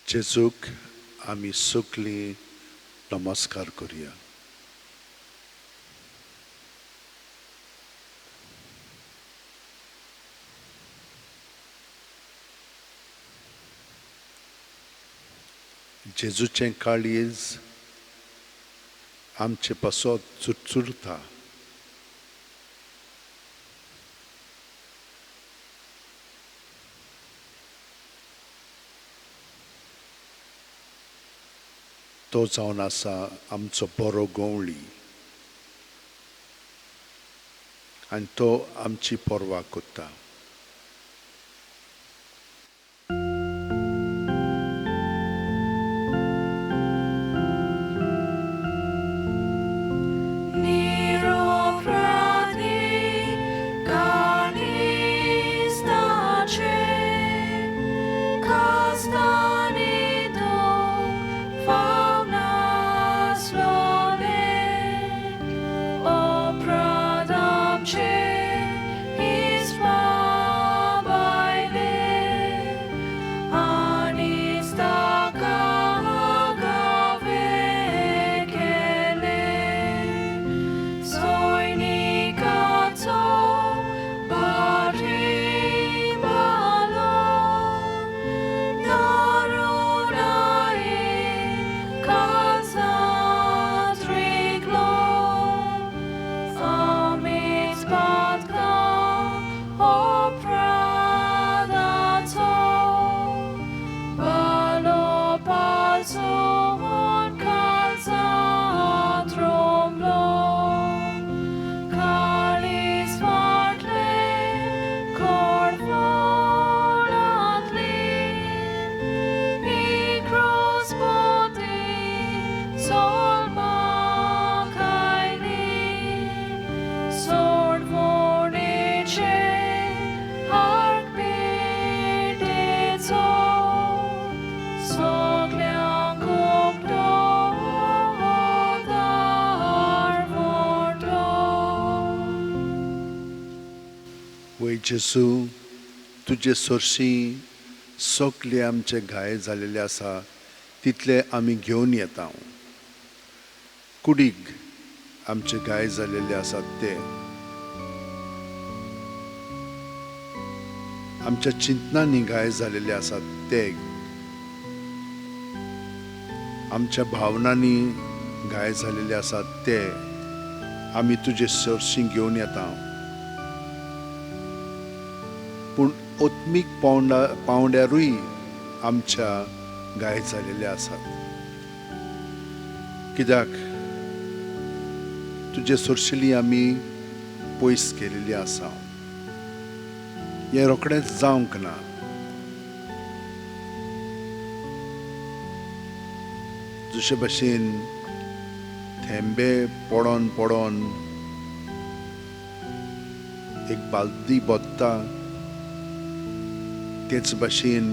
जेजूक आमी सगळीं नमस्कार करुया. जेजूचें काळीज आमचे पासत चुरचुरता. तो जावन आसा आमचो बरो गवळी आनी तो आमची पर्वा करता. वै जेजू, तुजे सोर्शी सगळे आमचे घाय जालेले आसा तितले आमी घेवन येता. कुडीक आमचे घाय जालेले आसात ते, आमच्या चिंतनांनी घाय जालेले आसात ते, आमच्या भावनांनी घाय जालेले आसात ते आमी तुजे सोर्शी घेवन येता. पूण ओत्मीक पावंड्यारूय आमच्या घाय जालेले आसात. कित्याक तुजे सोर्शिली आमी पयस केलेली आसा. हें रोखडेंच जावंक ना. जशे भाशेन थेंबे पडोन पडोन एक बालदी भरता, तेच भाशेन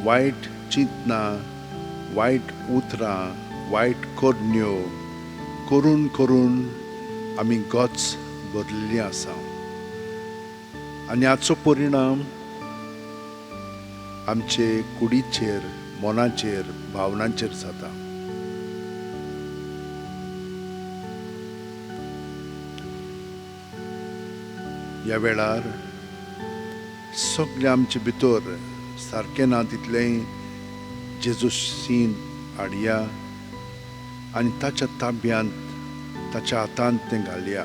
वायट चिंतनां, वायट उतरां, वायट करण्यो करून करून आमी गच भरलेलीं आसा. आनी हाचो परिणाम आमचे कुडीचेर, मनाचेर, भावनांचेर जाता. ह्या वेळार सगळे आमचे भितर सारकें ना तितलें जेजूशीन हाडया आनी ताच्या ताब्यांत, ताच्या हातांत तें घालया.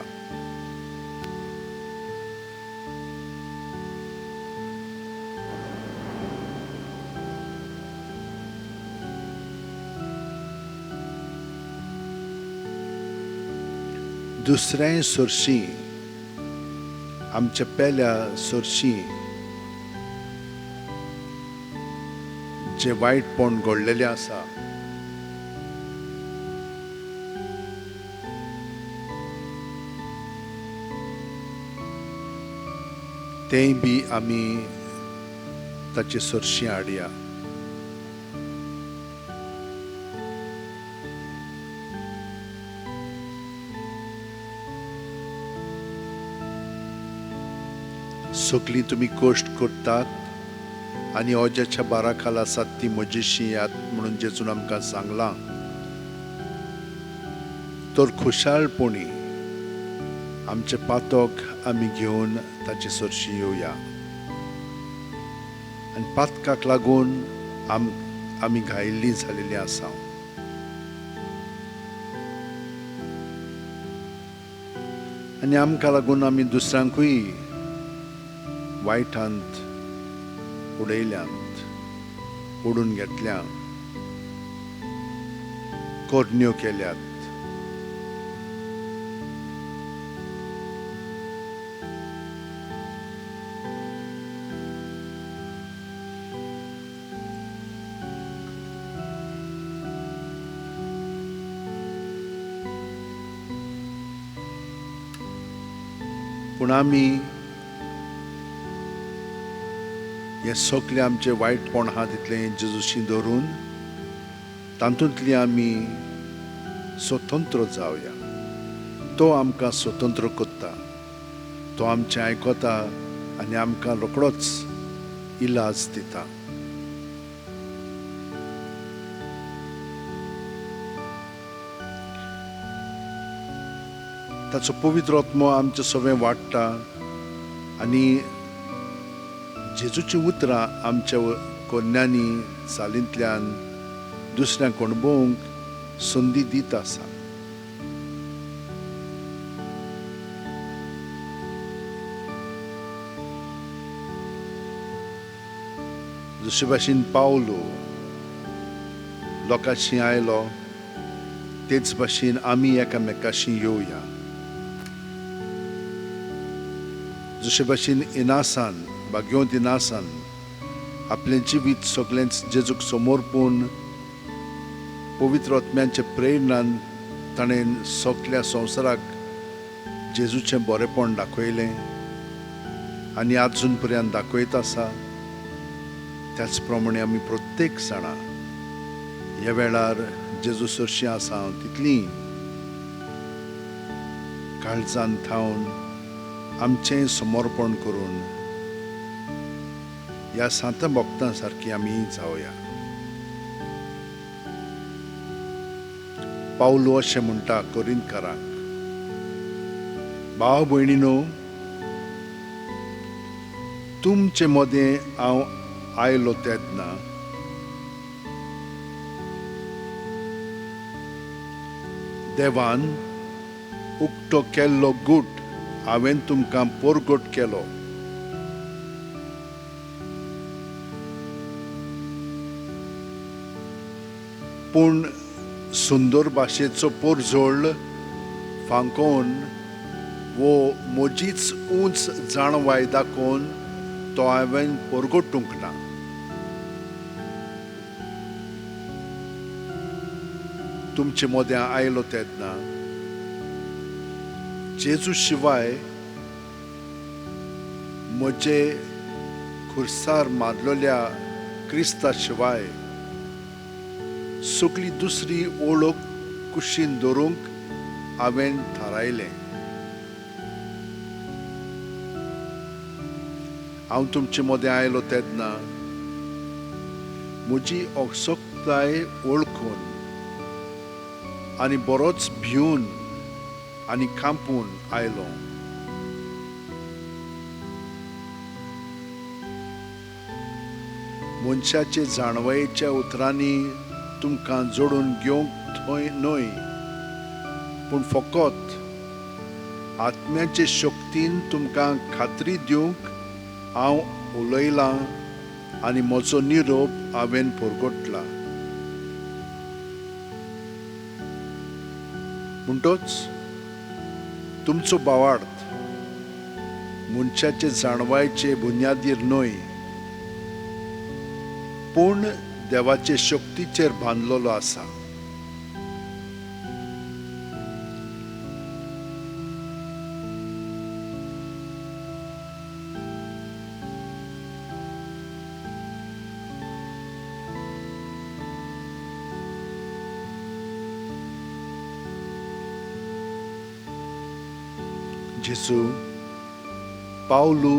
दुसऱ्याय सोर्शी, आमच्या पेल्या सोर्शी जे वायटपण घडलेलें आसा, तेंय बी आमी ताचे सोर्शी हाडया. सगळीं तुमी कश्ट करतात आनी ओज्याच्या बारा खाला आसात ती म्हजीशी यात म्हणून जेजून आमकां सांगलां. तर खुशालपणी आमचे पातोक आमी घेवन ताचे सरशी येवया आनी पातकाक लागून आमी घायिल्लीं जालेलीं आसा. आनी आमकां लागून आमी दुसऱ्यांकूय वायटांत उडयल्यांत, ओडून घेतल्या, कोरण्यो केल्यात. पूण आमी हे सगळे आमचे वायटपण आहा तितलें जेजूशी धरून तातूंतली आमी स्वतंत्र जावया. तो आमकां स्वतंत्र करता, तो आमचें आयकता आनी आमकां रोखडोच इलाज दिता. ताचो पवित्र आत्मो आमचें सगळें वाडटा आनी जेजूची उतरां आमच्या कोन्यांनी चालींतल्यान दुसऱ्यांक अणभवूंक संदी दीत आसा. जशे भाशेन पावलो लोकांशी आयलो तेच भाशेन आमी एकामेकाशी येवया. जशे भाशेन इनासान भाग्यवंत इनासान आपलें जिवीत सगळेंच जेजूक समर्पून पवित्र आत्म्याचे प्रेरणान ताणें सगळ्या संवसाराक जेजूचें बरेंपण दाखयलें आनी आजून पर्यंत दाखयत आसा. त्याच प्रमाणे आमी प्रत्येक जाणां ह्या वेळार जेजू सरशी आसा तितलीं काळजान थावन आमचें समर्पण करून ह्या सांत भक्तां सारकी आमी जावया. पावलो अशें म्हणटा कोरिंथकारांक, भाव भयणीनो, तुमचे मदें हांव आयलो तेन्ना देवान उक्तो केल्लो गूट हांवें तुमकां परगट केलो. पूण सुंदर भाशेचो पोरजोळ फांकोवन वो म्हजीच उंच जाणवाय दाखोवन तो हांवें परगटूंक ना. तुमचे मदें आयलो तेन्ना जेजू शिवाय म्हजे खुर्सार मारलेल्या क्रिस्ता शिवाय सगळी दुसरी ओळख कुशीन दवरूंक हांवें थारायलें. हांव तुमचे मदें आयलो तेन्ना म्हजी ओगसोगताय वळखून आनी बरोच भिवन आनी कांपून आयलो. मनशाचे जाणवायेच्या उतरांनी तुमकां जोडून घेवंक थंय न्हय, पूण फकत आत्म्याचे शक्तीन तुमकां खात्री दिवंक हांव उलयलां आनी म्हजो निरोप हांवें परगटला. म्हणटच तुमचो भावार्थ मनशाचे जाणवायचे बुन्यादीर न्हय, पूण देवाचे शक्तीचेर बांदलेलो आसा. जेजू पावलू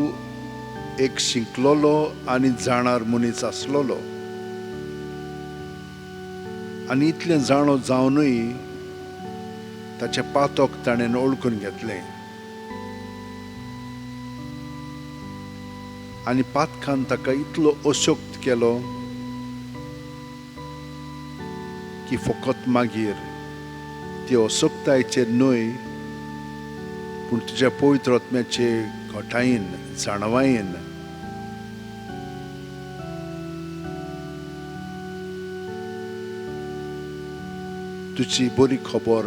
एक शिंकलोलो आनी जाणार मनीस आसलोलो. आनी इतलें जाणो जावनूय ताचे पातोक ताणें ओळखून घेतलें. आनी पातकान ताका इतलो अशोक्त केलो की फकत मागीर ती अशोकतायेचेर न्हय पूण तुज्या पवित्र आत्म्याचे घोटायेन जाणवायेन तुजी बरी खबर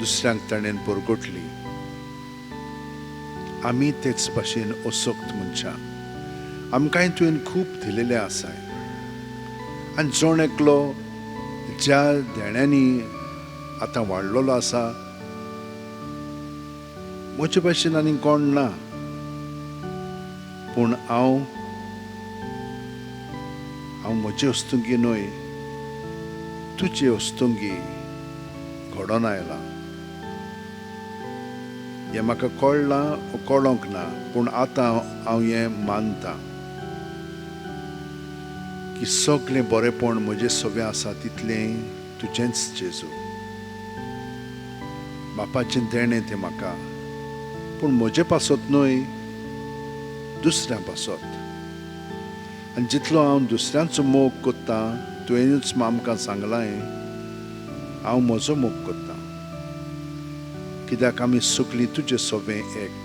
दुसऱ्यांक ताणें परगटली. आमी तेच भाशेन अशोक्त मनशां. आमकांय तुवें खूब दिलेलें आसा आनी जोण एकलो ज्या देण्यांनी आतां वाडलेलो आसा म्हजे भाशेन आनी कोण ना. पूण हांव म्हजे वस्तुंगी न्हय तुजे वस्तुंगी घडोवन आयलां. हें म्हाका कळ्ळां कळोंक ना पूण आतां हांव हें मानतां की सगळें बरेंपण म्हजें सगळें आसा तितलें तुजेंच जेजू. बापाचें देणें तें म्हाका पूण म्हजे पासत न्हय दुसऱ्यां पासत. आनी जितलो हांव दुसऱ्यांचो मोग कोत्तां तुवेंच आमकां सांगलां हांव म्हजो मोग कोत्तां कित्याक आमी सगळीं तुजें सोबें एक.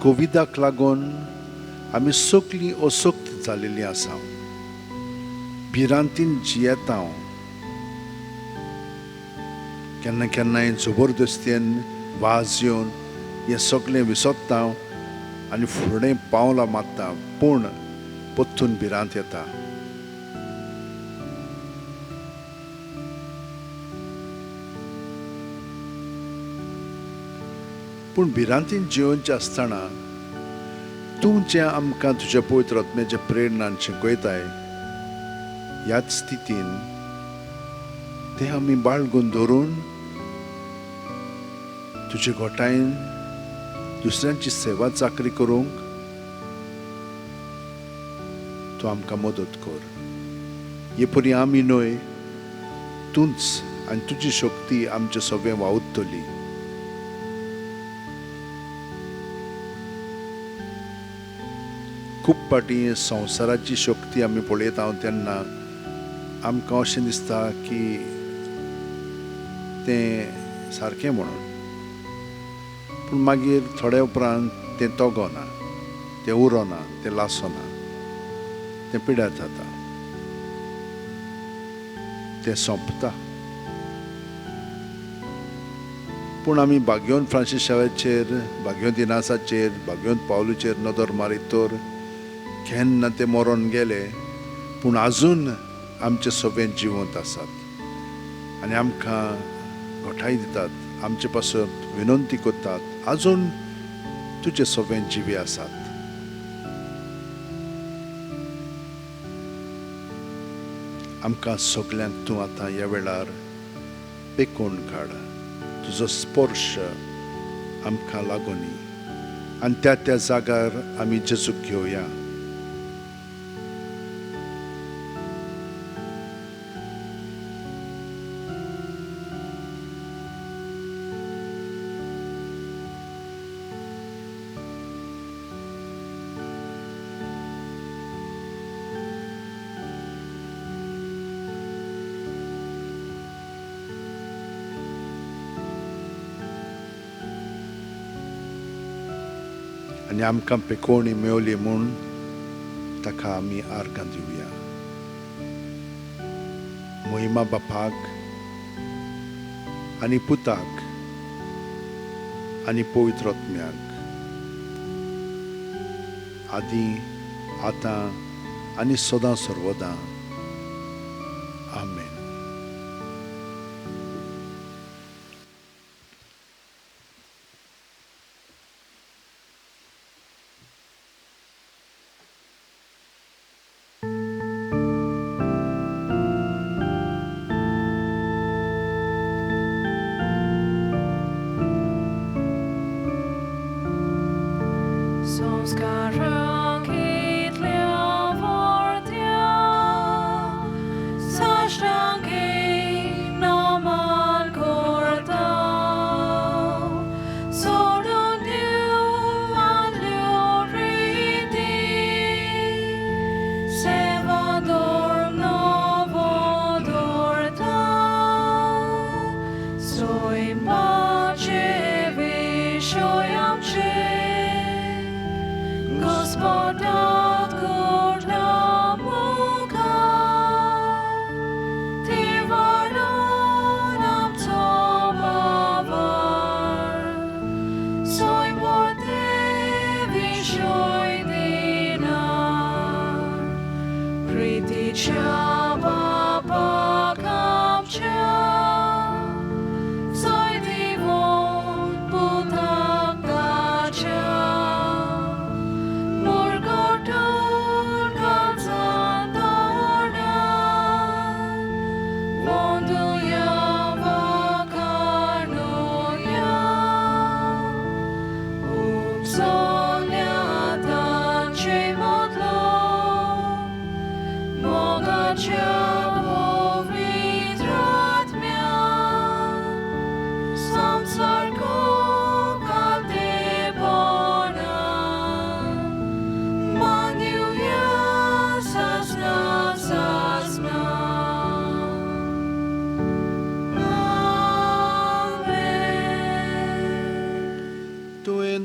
कोविडाक लागून आमी सगळीं अशोक्त जालेलीं आसा. भिरांतीन जियेता. केन्ना केन्नाय जबरदस्तीन वाज येवन हें सगळें विसरता आनी फुडें पावलां मारता पूण परतून भिरांत येता. पूण भिरांतीन जियोवचें आसतना तूं जें आमकां तुज्या पवित्र आत्म्याच्या प्रेरणान शिकयताय ह्याच स्थितीन तें आमी बाळगून धरून तुजे घोटायेन दुसऱ्यांची सेवा चाकरी करूंक तूं आमकां मदत कर. हे परी आमी न्हय तूंच आनी तुजी शक्ती आमचें सगळें वावुरतली. खूब पाटी संवसाराची शक्ती आमी पळयता तेन्ना आमकां अशें दिसता की तें सारकें म्हणून पूण मागीर थोड्या उपरांत तें तोगोना, तें उरोना, तें लासोना, तें पिड्यार जाता, तें सोंपता. पूण आमी भाग्योन फ्रांसिसाचेर, भाग्योन इनासाचेर, भाग्योन पावलूचेर नदर मारीत तर केन्ना ते मरोन गेले पूण आजून आमचे सगळें जिवंत आसात आनी आमकां घोटाय दितात, आमचे पासून विनंती करतात आजून तुजे सगळें जिवी आसात. आमकां सगल्यांक तूं आतां ह्या वेळार पेकोवन काड. तुजो स्पर्श आमकां लागुनी आनी त्या त्या जाग्यार आमी जेजूक घेवया. आनी आमकां पेकोवणी मेवली म्हूण ताका आमी आर्गां दिवया. महिमा बापाक आनी पुताक आनी पवित्र आत्म्याक आदीं आतां आनी सदां सर्वदां. आमेन.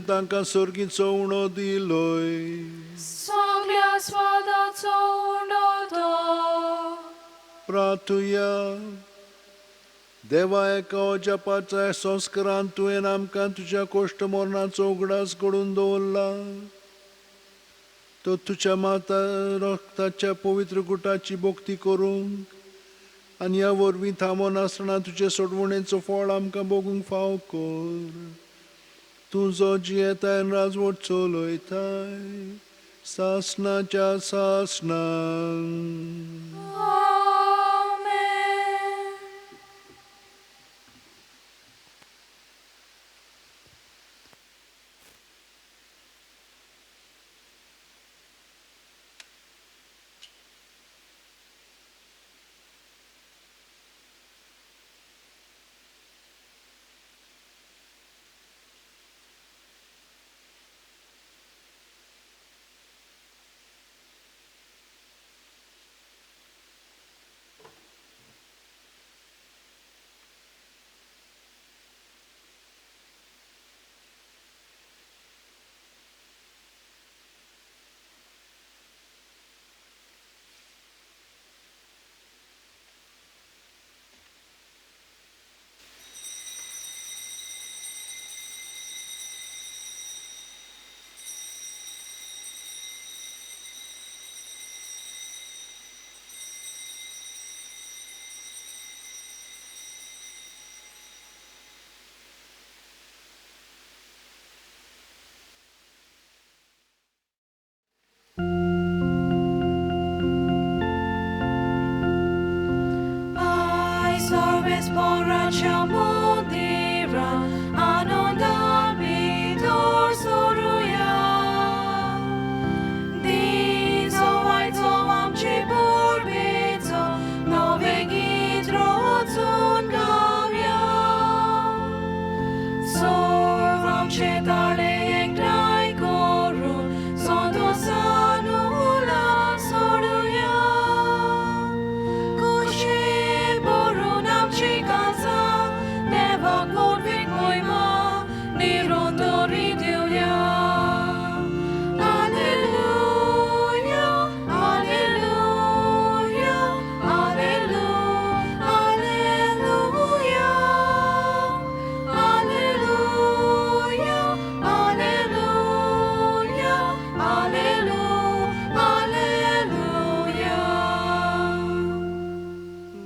Tankar sorginco uno diloi. Soglia swadaco unoto. Pratuya. देवा एका जपाचा संस्कारान तुवें आमकां तुज्या कोश्ट मरणाचो उगडास घडून दवरला. तो तुज्या माता रक्ताच्या पवित्र गुटाची भोक्ती करूंक आनी ह्या वरवीं थांबोन आसतना तुजे सोडवणेचो फळ आमकां भोगूंक फाव कर. तूं जो जियेताय आनी राजवट चलयताय सासणाच्या सासणान.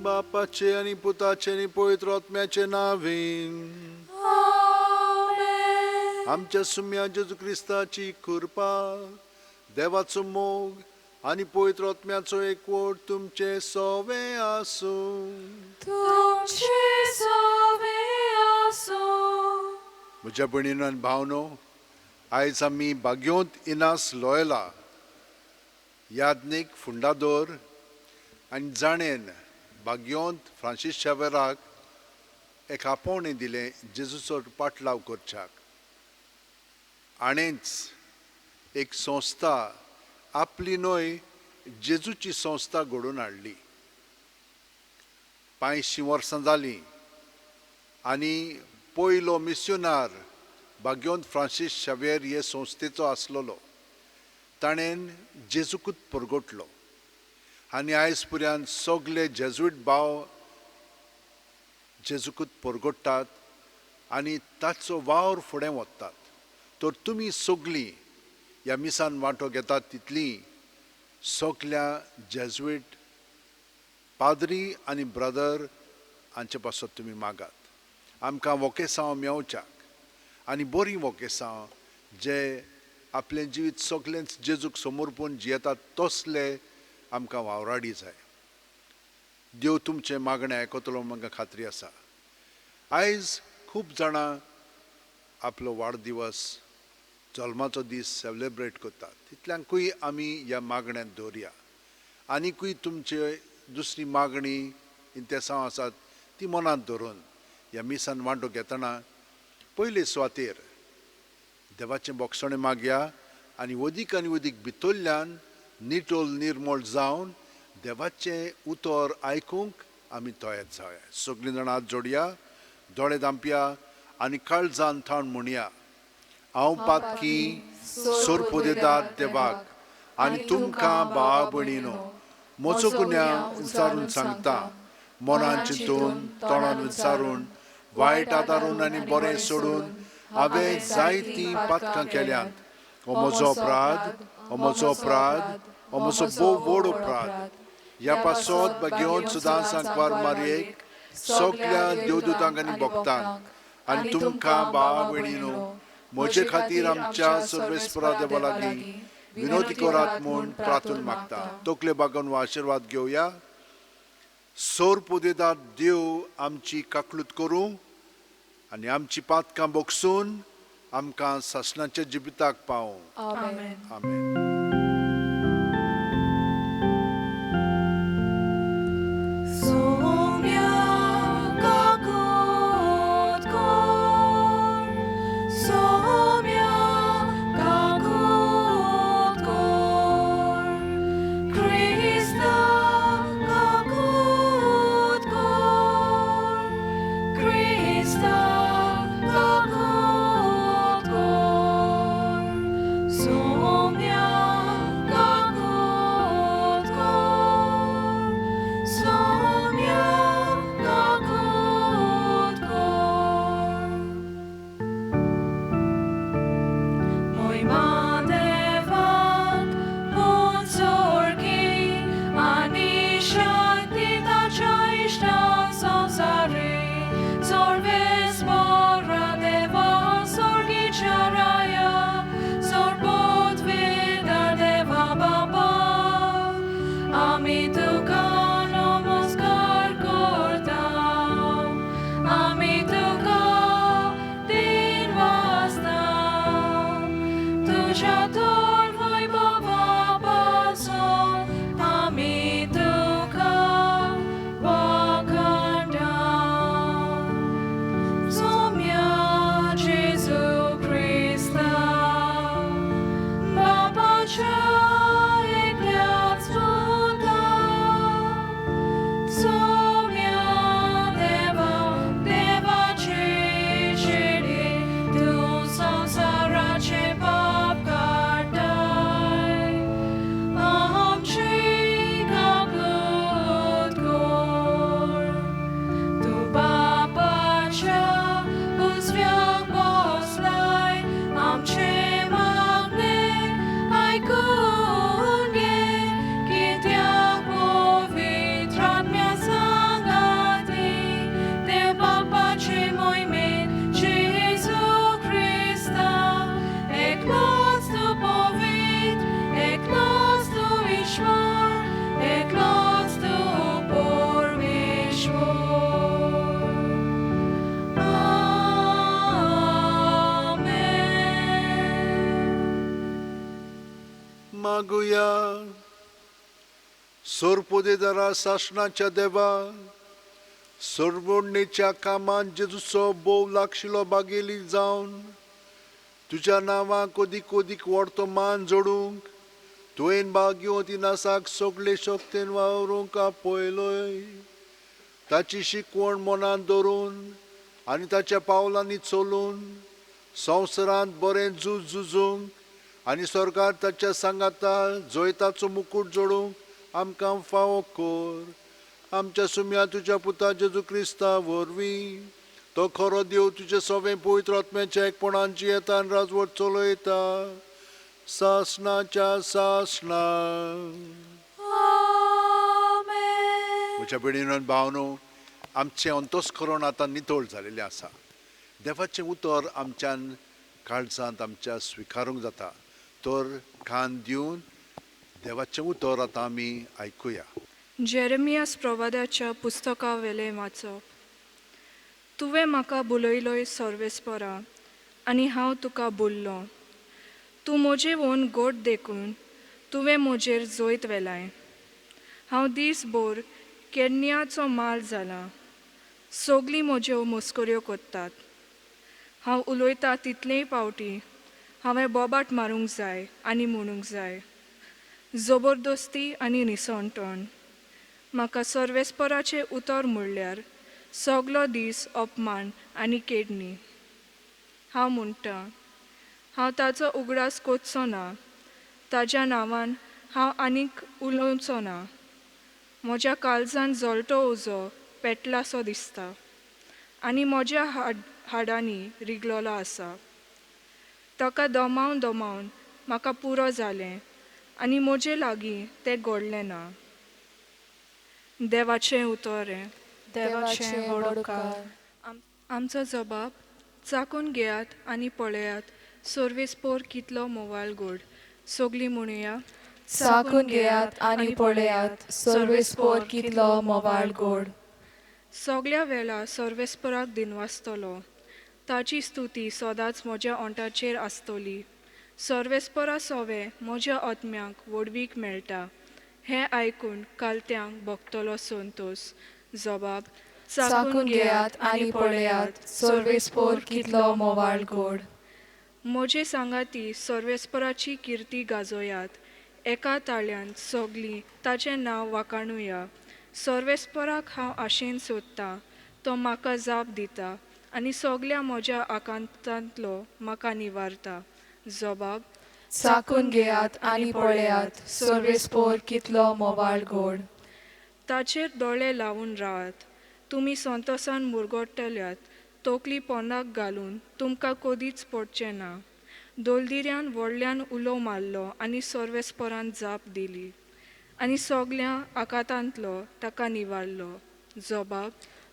बापाचे आणि पुताचे आणि पवित्र आत्म्याचे नावीन. आमच्या सुम्या जेजू क्रिस्ताची कृपा, देवाचो मोग आणि पवित्र आत्म्याचो एकवट तुमचे सोवे आसूं. म्हज्या भयणीनो आनी भावनो, आयज आमी बाग्योंत इनास लोयला यादनीक फुंडादोर आनी जाणेन बाग्योंत फ्रांसीस शावेराक एक आपोवणें दिलें जेजूचो पाटलाव करच्याक. आणेच एक संस्था आपली न्हय जेजूची संस्था घडोवन हाडली. 500 वर्सां जालीं आनी पयलो मिस्योनार बाग्योंत फ्रांसीस शावेर हे संस्थेचो आसलोलो. ताणें जेजूकूच परगटलो आनी आयज पर्यंत सगळे जेजुईट भाव जेजूकूच परगटतात आनी ताचो वावर फुडें वतात. तर तुमी सगळीं ह्या मिसान वांटो घेतात तितलीं सगळ्या जेजुईट पाद्री आनी ब्रदर हांचे पासत तुमी मागात आमकां वोकेसांव मेवच्याक आनी बरीं वोकेसांव जे आपलें जिवीत सगलें जेजूक समोर पळोवन जियेतात तसले आमकां वावराडी जाय. देव तुमचें मागणें आयकतलो म्हाका खात्री आसा. आयज खूब जाणां आपलो वाडदिवस जल्माचो दीस सेलेब्रेट करतात. तितल्यांकूय आमी ह्या मागण्यांत दवरया. आनीकूय तुमचे दुसरी मागणी इंतेसांव आसात ती मनांत धरून ह्या मिसान वांटो घेतना पयले सुवातेर देवाचें बोगसणें मागया आनी वदीक भितरल्यान निटोल निर्मळ जावन देवाचें उतर आयकूंक आमी तयार जावया. सगळीं जाणां हात जोडया, दोळे धांपया आनी काळजान थाण म्हणया. हांव पातकी सोरपोदेदार देवाक आनी तुमकां भावा भयणीनो म्हजो गुन्यांव विचारून सांगता. मनान चिंतून तोंडान विचारून वायट आदारून आनी बरें सोडून हांवें जायतीं पातकां केल्यांत. हो म्हजो अपराध, हो म्हजो अपराध, हो म्हजो भोव व्हड अपराध. ह्या पासत घेवन सुदां सांकवार मारयेक सगळ्या देवदूतांक आनी भक्तांक आनी तुमकां भावा भयणीनो म्हजे खातीर आमच्या सर्वेस्परा देवा लागीं विनोदी करात म्हूण प्रार्थना मागता. तकले बागोवन हो आशिर्वाद घेवया. सोर पोदेदार देव आमची काकलूत करूं आनी आमची पातकां बोगसून आमकां सासणाच्या जिविताक पावूं. आमेन. आमेन. मागुया. सोरपोदेदारा सासणाच्या देवा, सोडवणेच्या कामांत जेजूचो बोव लागशिल्लो बागेली जावन तुज्या नांवाक ओदीक व्हडतो मान जोडूंक तुवें भाग्यो तिनासाक सगळे शक्तीन वावरूंक आपयलोय. ताची शिकवण मनांत दवरून आनी ताच्या पावलांनी चलून संवसारांत बरें झुजूंक आनी स्वर्गांत ताच्या सांगाता जैताचो मुकूट जोडूंक आमकां फावो कर. आमच्या सुम्या तुज्या पुता जेजू क्रिस्ता वरवीं तो खरो देव तुजे सवें पवित्र आत्म्याच्या एकपणान जियेता आनी राजवट चलयता सासणाच्या सासणा. म्हज्या भयणीनो आनी भावनो, आमचें अंतस्करण आतां नितळ जालेलें आसा. देवाचें उतर आमच्यान काळजांत आमच्या स्विकारूंक जाता. तर कान दिवन देवाचें उतर आतां आमी आयकुया. जेरेमियास प्रवाद्याच्या पुस्तका वेले वाचप. तुवें म्हाका बुलयलोय सर्वेस्परा आनी हांव तुका बुल्लो. तूं म्हजे वोन गोड देखून तुवें म्हजेर जोयत वेलाय. हांव दिसभर केन्याचो माल जाला. सगळीं म्हज्यो मस्कऱ्यो कोत्तात. हांव उलयतां तितलेय फावटी हांवें बोबाट मारूंक जाय आनी म्हणूंक जाय. जबरदस्ती आनी निसणटण. म्हाका सर्वेस्पराचें उतर म्हणल्यार सगलो दीस अपमान आनी केडणी. हांव म्हणटां, हांव ताचो उगडास कोचचो ना. ताज्या नांवान हांव आनीक उलोवचो ना. म्हज्या काळजान जळटो उजो पेटलासो दिसता आनी म्हज्या हाडांनी रिगलोलो आसा. ताका दोमावन दोमावन म्हाका पुरो जालें आनी म्हजे लागीं तें घडलें ना. देवाचें उतोरें. देवाचें वडोवकार. आमचो जबाब चाकून घेयात आनी पळयात सर्वेस्पोर कितलो मोवाळ गोड. सगलीं म्हणुया. चाकून घेयात आनी पळयात सर्वेस्पोर कितलो मोवाळ गोड. सगळ्या वेळा सर्वेस्पराक दिनवासतलो. ताची स्तुती सदांच म्हज्या ओंठाचेर आसतली. सर्वेस्परा सोवे म्हज्या आत्म्याक वडवीक मेळटा. हें आयकून कालत्यांक भोगतलो संतोष. जबाब चाकून घेयात आनी पळयात सर्वेस्पोर कितलो मोवाळ गोड. म्हजे सांगाती सर्वेस्पराची किर्ती गाजोयात. एका ताळ्यान सगलीं ताचें नांव वाखाणुया. सर्वेस्पराक हांव आशेन सोदतां. तो म्हाका जाप दिता आनी सगल्या म्हज्या आकांतांतलो म्हाका निवारता. जबाब चाकून घेयात आनी पळयात सर्वेस्पोर कितलो मोवाळ गोड. ताचेर दोळे लावून रावात. तुमी संतोसान मुरगोडटल्यात. तोकली पोंदाक घालून तुमकां कदींच पडचें ना. दोलदिऱ्यान व्हडल्यान उलो मारलो आनी सर्वेस्परान जाप दिली आनी सगल्या आकांतांतलो ताका निवारलो. जबाब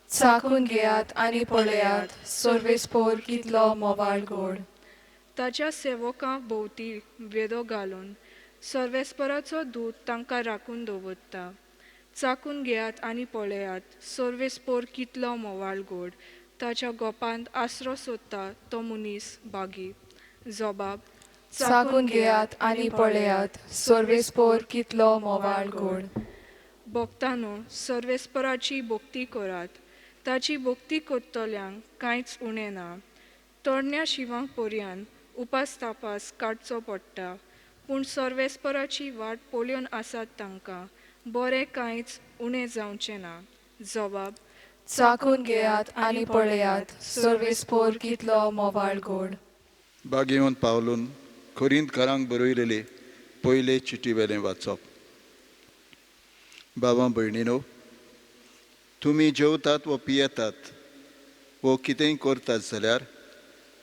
चाकून घेयात आनी पळयात सर्वेस्पोर कितलो मोवाळ गोड. ताच्या सेवकां भोवती वेदो घालून सर्वेस्पराचो दूत तांकां राखून दवरता. चाकून घेयात आनी पळयात सर्वेस्पोर कितलो मोवाळ गोड. ताच्या गोपांत आसरो सोदता तो मनीस बागी. जबाब चाकून घेयात आनी पळयात सर्वेस्पोर कितलो मोवाळ गोड. भोगतानो सर्वेस्पराची भोक्ती करात. ताची भोक्ती करतल्यांक कांयच उणें ना. तरण्या शिवांक पर्यान उपास तापास काडचो पडटा. पूण सर्वेस्पराची वाट पळोवन आसात तांकां बरें कांयच उणें जावचें ना. जबाब चाकून घेयात आनी पळयात सर्वेस्पोर कितलो मोवाळ गोड. बागेवन पावलून कोरिंतकारांक बरयलेले पयले चिटी वेलें वाचप. बाबा भयणीनो, तुमी जेवतात वा पियेतात वो कितेंय करतात जाल्यार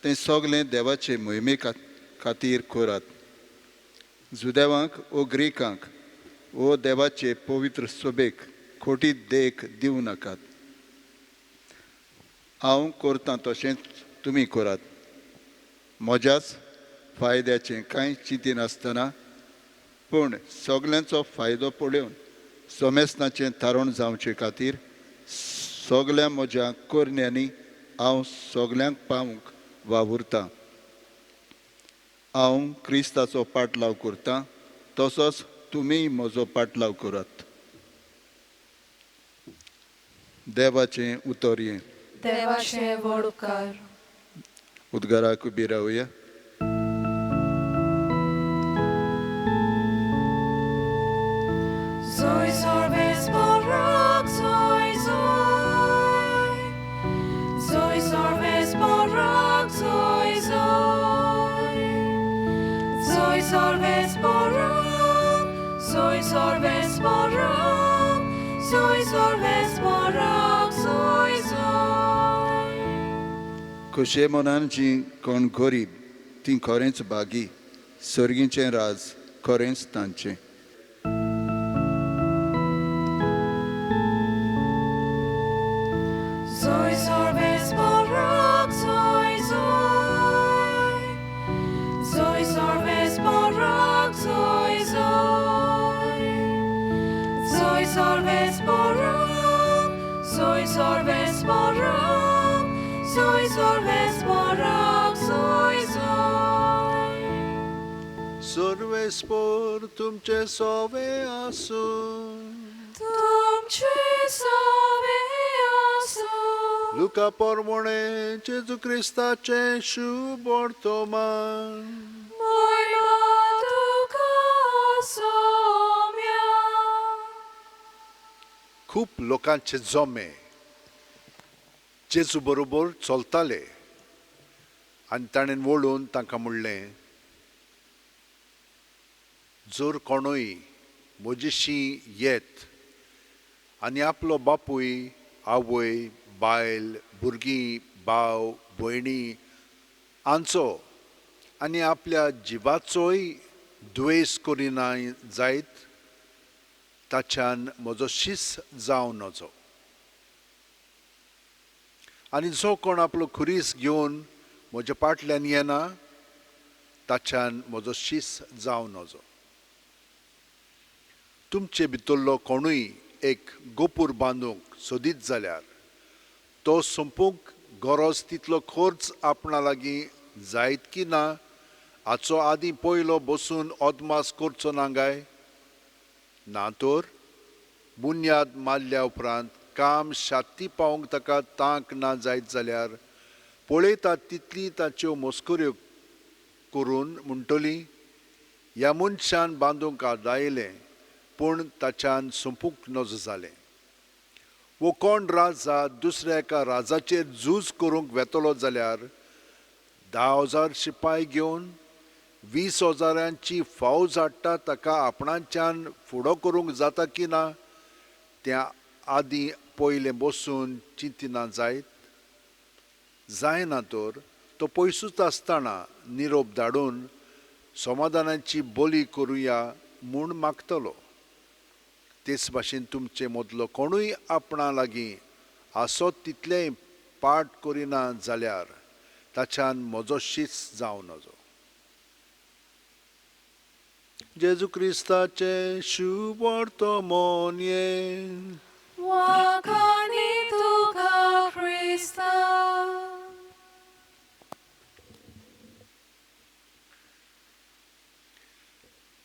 तें सगलें देवाचे मोहिमे खातीर करात. जुदेवांक वो ग्रीकांक वो देवाचे पवित्र सोबेक खोटी देख दिवं नाकात. हांव करतां तशेंच तुमी करात. म्हज्याच फायद्याचें कांय चिंतिनासतना पूण सगल्यांचो फायदो पळोवन समेस्ताचें तारण जावचे खातीर सगल्या म्हज्या कोरण्यांनी हांव सगल्यांक पावूंक वावुरतां. हांव क्रिस्ताचो पाटलाव करतां तसोच तुमीय म्हजो पाटलाव करात. देवाचें उतर हें. देवाचें वडोवकार. उद्गाराक उबी रावया. Zoi सर्वेस्पोराक zoi zoi. Zoi सर्वेस्पोराक zoi zoi. Zoi सर्वेस्पोराक. Zoi सर्वेस्पोराक. Zoi सर्वेस्पोराक zoi zoi. खोशे मनान जी कोण गरीब ती खरेंच बागी. सर्गीचें राज खरेंच तांचें. सर्वेस्पराक सोय सोय. सर्वेस्पर तुमचे सोवे आसूं. तुमचे सोवे आसूं. लुका पोरमोणे जेजू क्रिस्ताचे शुभ वर्तमान. महिमा तुका सौम्या. खूप लोकांचे जमे जेजू बरोबर चलताले आनी ताणें वळून तांकां म्हणलें, जर कोणूय म्हजेशी येत आनी आपलो बापूय आवय बायल भुरगीं भाव भयणी हांचो आनी आपल्या जिवाचोय द्वेस करिना जायत ताच्यान म्हजो शीस जावं नजो. आनी जो कोण आपलो खुरीस घेवन म्हज्या फाटल्यान येना ताच्यान म्हजो शीस जावं नजो. तुमचे भितरलो कोणूय एक गोपूर बांदूंक सोदीत जाल्यार तो संपूंक गरज तितलो खर्च आपणा लागीं जायत की ना हाचो आदीं पयलो बसून अदमास करचो ना काय. ना तर बुन्याद मारल्या उपरांत काम शाती पावोवंक ताका तांक ना जायत जाल्यार पळयतात तितली ताच्यो मस्कऱ्यो करून म्हणटली, ह्या मनशान बांदूंक आदायलें पूण ताच्यान संपूंक नजो जालें. वो कोण राजा दुसऱ्या एका राजाचेर झूज करूंक वेतलो जाल्यार 10,000 शिपाय घेवन 20,000 फौज हाडटा ताका आपणाच्यान फुडो करूंक जाता की ना त्या आदीं पयलें बसून चिंतिना जायत. जायना तर तो पयसूच आसतना निरोप धाडून समाधानाची बोली करुया म्हूण मागतलो. तेच भाशेन तुमचे मदलो कोणूय आपणा लागीं आसत तितलेंय पाट करिना जाल्यार ताच्यान म्हजो शीस जावं नजो. जेजू क्रिस्ताचे शुभ वर्तमान ये. वाखाणी तुका ख्रिस्ता.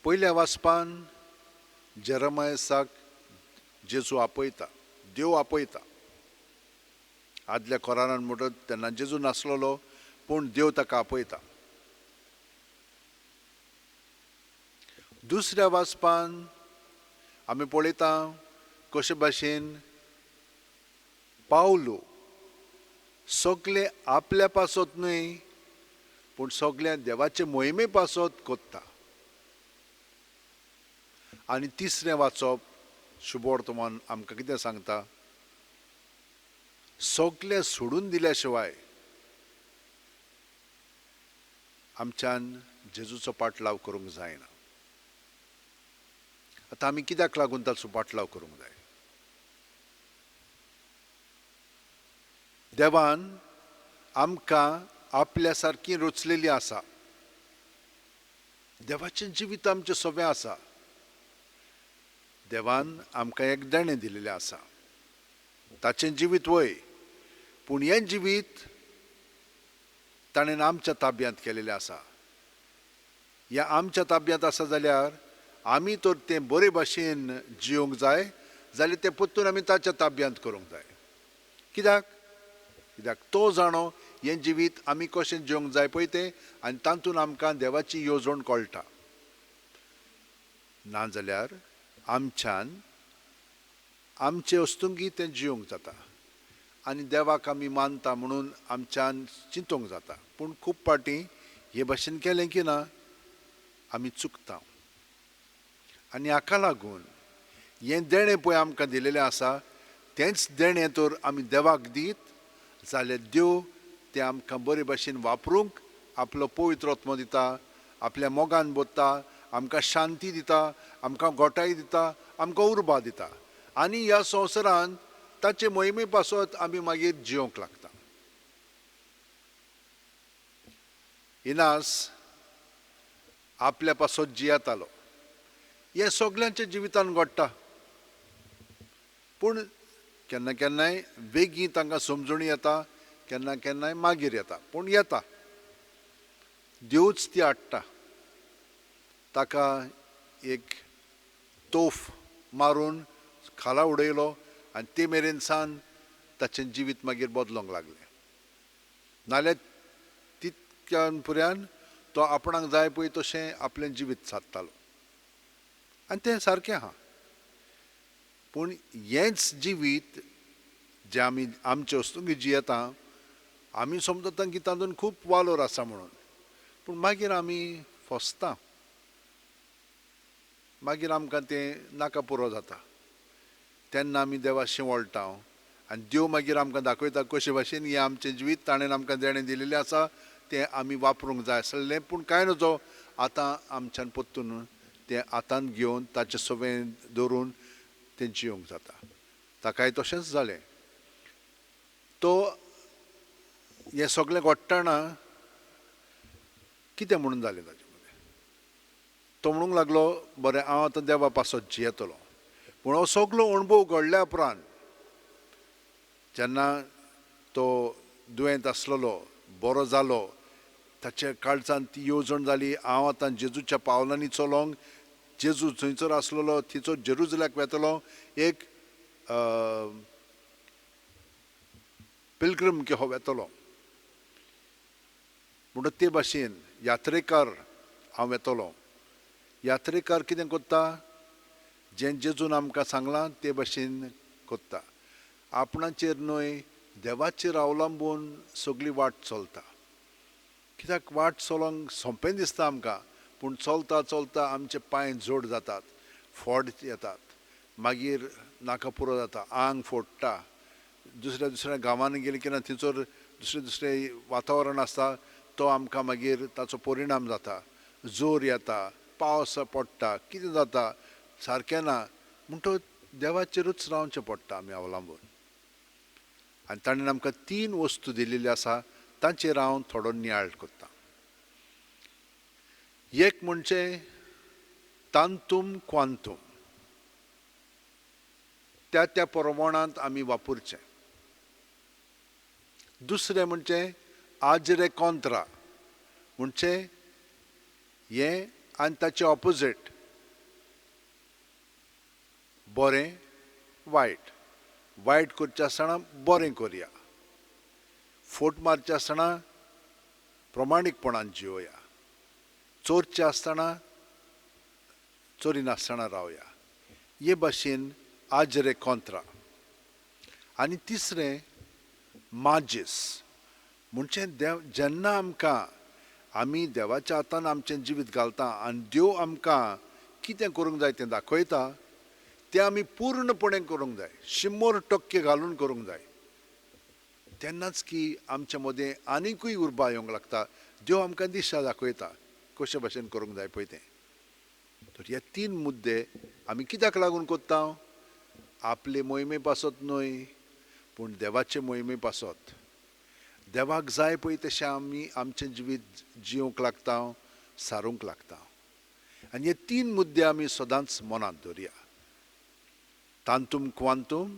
पयल्या वाचपान जेरमायसाक जेजू आपयता, देव आपयता. आदल्या कोरानान म्हणटात तेन्ना जेजू नासलोलो पूण देव ताका आपयता. दुसऱ्या वाचपान आमी पळयता कशे भाशेन पावलो सगळे आपल्या पासत न्हय पूण सगळ्या देवाचे मोहिमे पासत कोत्ता. आनी तिसरें वाचप शुभ वर्तमान आमकां कितें सांगता, सगळें सोडून दिल्या शिवाय आमच्यान जेजूचो पाटलाव करूंक जायना. आतां आमी कित्याक लागून ताचो पाटलाव करूंक जाय. देवान आमकां आपल्या सारकी रचलेली आसा. देवाचें जिवीत आमचें सवें आसा. देवान आमकां एक देणें दिलेलें आसा. ताचें जिवीत वय पूण हें जिवीत ताणें आमच्या ताब्यांत केलेलें आसा. हें आमच्या ताब्यांत आसा जाल्यार आमी तर तें बरे भाशेन जियोंक जाय जाल्यार तें परतून आमी ताच्या ताब्यांत करूंक जाय. कित्याक कित्याक तो जाणो हें जिवीत आमी कशें जियोंक जाय पळय तें आनी तातूंत आमकां देवाची येवजण कळटा. नाजाल्यार आमच्यान आमचे अस्तुंगी तें जियोंक जाता आनी देवाक आमी मानता म्हणून आमच्यान चिंतूंक जाता. पूण खूब पाटी हे भाशेन केलें की ना आमी चुकता. आनी हाका लागून हें देणें पळय आमकां दिलेलें आसा तेंच देणें तर आमी देवाक दीत जाल्यार देव तें आमकां बरे भाशेन वापरूंक आपलो पवित्र आत्मो दिता, आपल्या मोगान बोत्ता, आमकां शांती दिता, आमकां गोठाय दिता, आमकां उर्बा दिता आनी ह्या संवसारांत ताचे मोहिमे पासत आमी मागीर जियोंक लागता. इनास आपल्या पासत जियेतालो. हें सगळ्यांच्या जिवितान घडटा. पूण केन्ना केन्नाय वेगळी तांकां समजून येता केन्ना केन्नाय मागीर येता, पूण येता. देवच ती हाडटा. ताका एक तोफ मारून खाला उडयलो आनी ते मेरेन सावन ताचें जिवीत मागीर बदलोंक लागलें. नाल्यार तितक्यान पुऱ्यान तो आपणाक जाय पळय तशें आपलें जिवीत सादतालो आनी तें सारकें आहा. पूण हेंच जिवीत जें आमी आमचे वस्तूंक जियेता, आमी समजता की तातूंत खूब वालोर आसा म्हणून, पूण मागीर आमी फसता. मागीर आमकां तें नाका पुरो जाता. तेन्ना आमी देवाशी वळटा आनी देव मागीर आमकां दाखयता कशे भाशेन हें आमचें जिवीत ताणें आमकां जेणें दिलेलें आसा तें आमी वापरूंक जाय आसलें, पूण कांय नजो आतां आमच्यान परतून तें आतांत घेवन ताचे सवें दवरून तें जियोंक जाता. ताकाय तशेंच जालें. तो हें सगळें घडटना कितें म्हणून जालें ताचे मदें? तो म्हणूंक लागलो, बरें हांव आतां देवा पासत जियेतलो. पूण हो सगळो अणभव घडल्या उपरांत जेन्ना तो दुयेंत आसलेलो, बरो जालो, ताच्या काळजांत ती येवजण जाली, हांव आतां जेजूच्या पावलांनी चलोंक, जेजू थंयसर आसलेलो थिचो जेरुजल्याक वेतलो, एक पिलग्रीम कहो वेतलो. म्हणून ते भाशेन यात्रेकार हांव येतलो. यात्रेकार कितें कोत्ता? जें जेजून आमकां सांगलां ते भाशेन कोत्ता. आपणाचेर न्हय, देवाचेर अवलंबून सगळी वाट चलता. कित्याक वाट चलोंक सोंपें दिसता आमकां, पूण चलता चलता आमचे पांय जड जातात, फोड येतात, मागीर नाका पुरो जाता, आंग फोडटा. दुसऱ्या दुसऱ्या गांवांनी गेले की ना थंयसर दुसरें दुसरें वातावरण आसता, तो आमकां मागीर ताचो परिणाम जाता. जोर येता, पावस पडटा, कितें जाता सारकें ना. म्हणटच देवाचेरूच रावचें पडटा आमी अवलंबून. आनी ताणें आमकां 3 वस्तू दिल्ली आसा, तांचेर हांव थोडो नियाळ कोत्ता. एक म्हणजे तांतूम क्वांतूम, त्या त्या प्रमाणांत आमी वापरचें. दुसरें म्हणजे आजरे कॉंत्रा, म्हणजे हें आनी ताचें ऑपोजीट, बरें वायट. वायट करचें आसतना बरें करया, फोट मारचें आसतना प्रमाणीकपणान जियोया, चोरचें आसतना चोरिनासतना रावया. हे भाशेन आजरे कॉंत्रा. आनी तिसरें माजीस, म्हणजे जेन्ना आमकां आमी देवाच्या हातान आमचें जिवीत घालता आनी देव आमकां कितें करूंक जाय तें दाखयता, तें आमी पूर्णपणें करूंक जाय, 100% घालून करूंक जाय. तेन्नाच की आमचे मदें आनिकूय उर्बा येवंक लागता. देव आमकां दिशा दाखयता कशे भाशेन करूंक जाय पळय तें. तर हे 3 मुद्दे आमी कित्याक लागून कोत्ता? आपले मोहिमे पासत न्हय, पूण देवाचे मोहिमे पासत. देवाक जाय पळय तशें आमी आमचें जिवीत जियोंक लागता, सारूंक लागता. आनी हे 3 मुद्दे आमी सदांच मनांत दवरया. तांतूम क्वांतूम,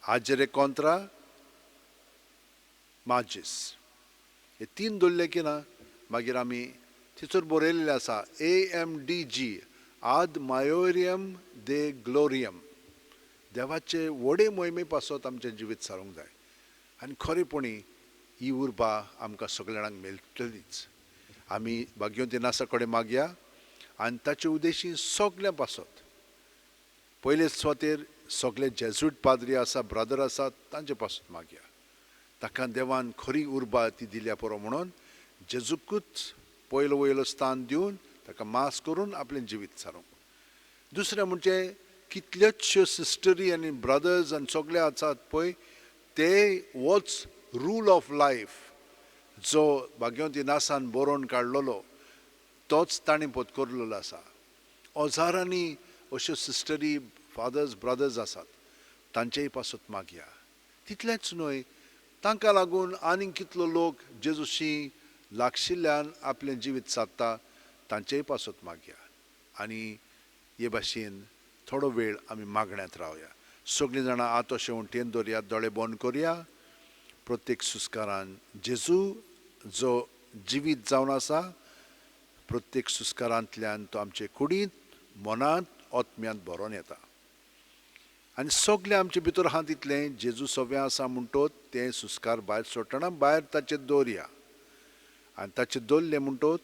आजरे कॉंत्रा, माजीस. हे 3 दवरले की ना मागीर आमी थिचर बरयल्लें आसा AMDG, आद मायोरियम दे ग्लोरियम. देवाचे व्हडे मोहिमे पासत आमचें जिवीत सारूंक जाय. आनी खरेपणी ही उर्बा आमकां सगळ्या जाणांक मेळटलीच. आमी भाग्योतिनासा कडेन मागया आनी ताचे उद्देशी सगळ्यां पासत. पयले सुवातेर सगळे जेजूट पाद्री आसा, ब्रदर आसात, तांचे पासत मागया. ताका देवान खरी उर्बा ती दिल्या पुरो म्हणून जेजूकूच पयलो वयलो स्थान दिवन ताका मास करून आपलें जिवीत सारूंक. दुसरें म्हणजे कितल्योचश्यो सिस्टरी आनी ब्रदर्स आनी सगळे आसात पळय, ते होच रूल ऑफ लायफ जो भाग्योतिनासान बरोवन काडलेलो तोच ताणें पत्करलेलो आसा. हजारांनी अश्यो सिस्टरी, फादर्स, ब्रदर्स आसात, तांचेय पासत मागया. तितलेंच न्हय, तांकां लागून आनीक कितलो लोक जेजूशी लागशिल्ल्यान आपलें जिवीत सादता, तांचेय पासत मागया. आनी हे भाशेन थोडो वेळ आमी मागण्यांत रावया. सगळीं जाणां आत अशें वणटीन दवरया, दोळे बंद करया. प्रत्येक सुस्कारान जेजू जो जिवीत जावन आसा प्रत्येक सुस्कारांतल्यान तो आमचे कुडींत मनांत आत्म्यांत भरोन येता आनी सगळे आमचे भितर आहा तितलें जेजू सव्वें आसा म्हणटोच तें सुस्कार भायर सोडटना भायर ताचेर दवरया आनी ताचेर दवरलें म्हणटोच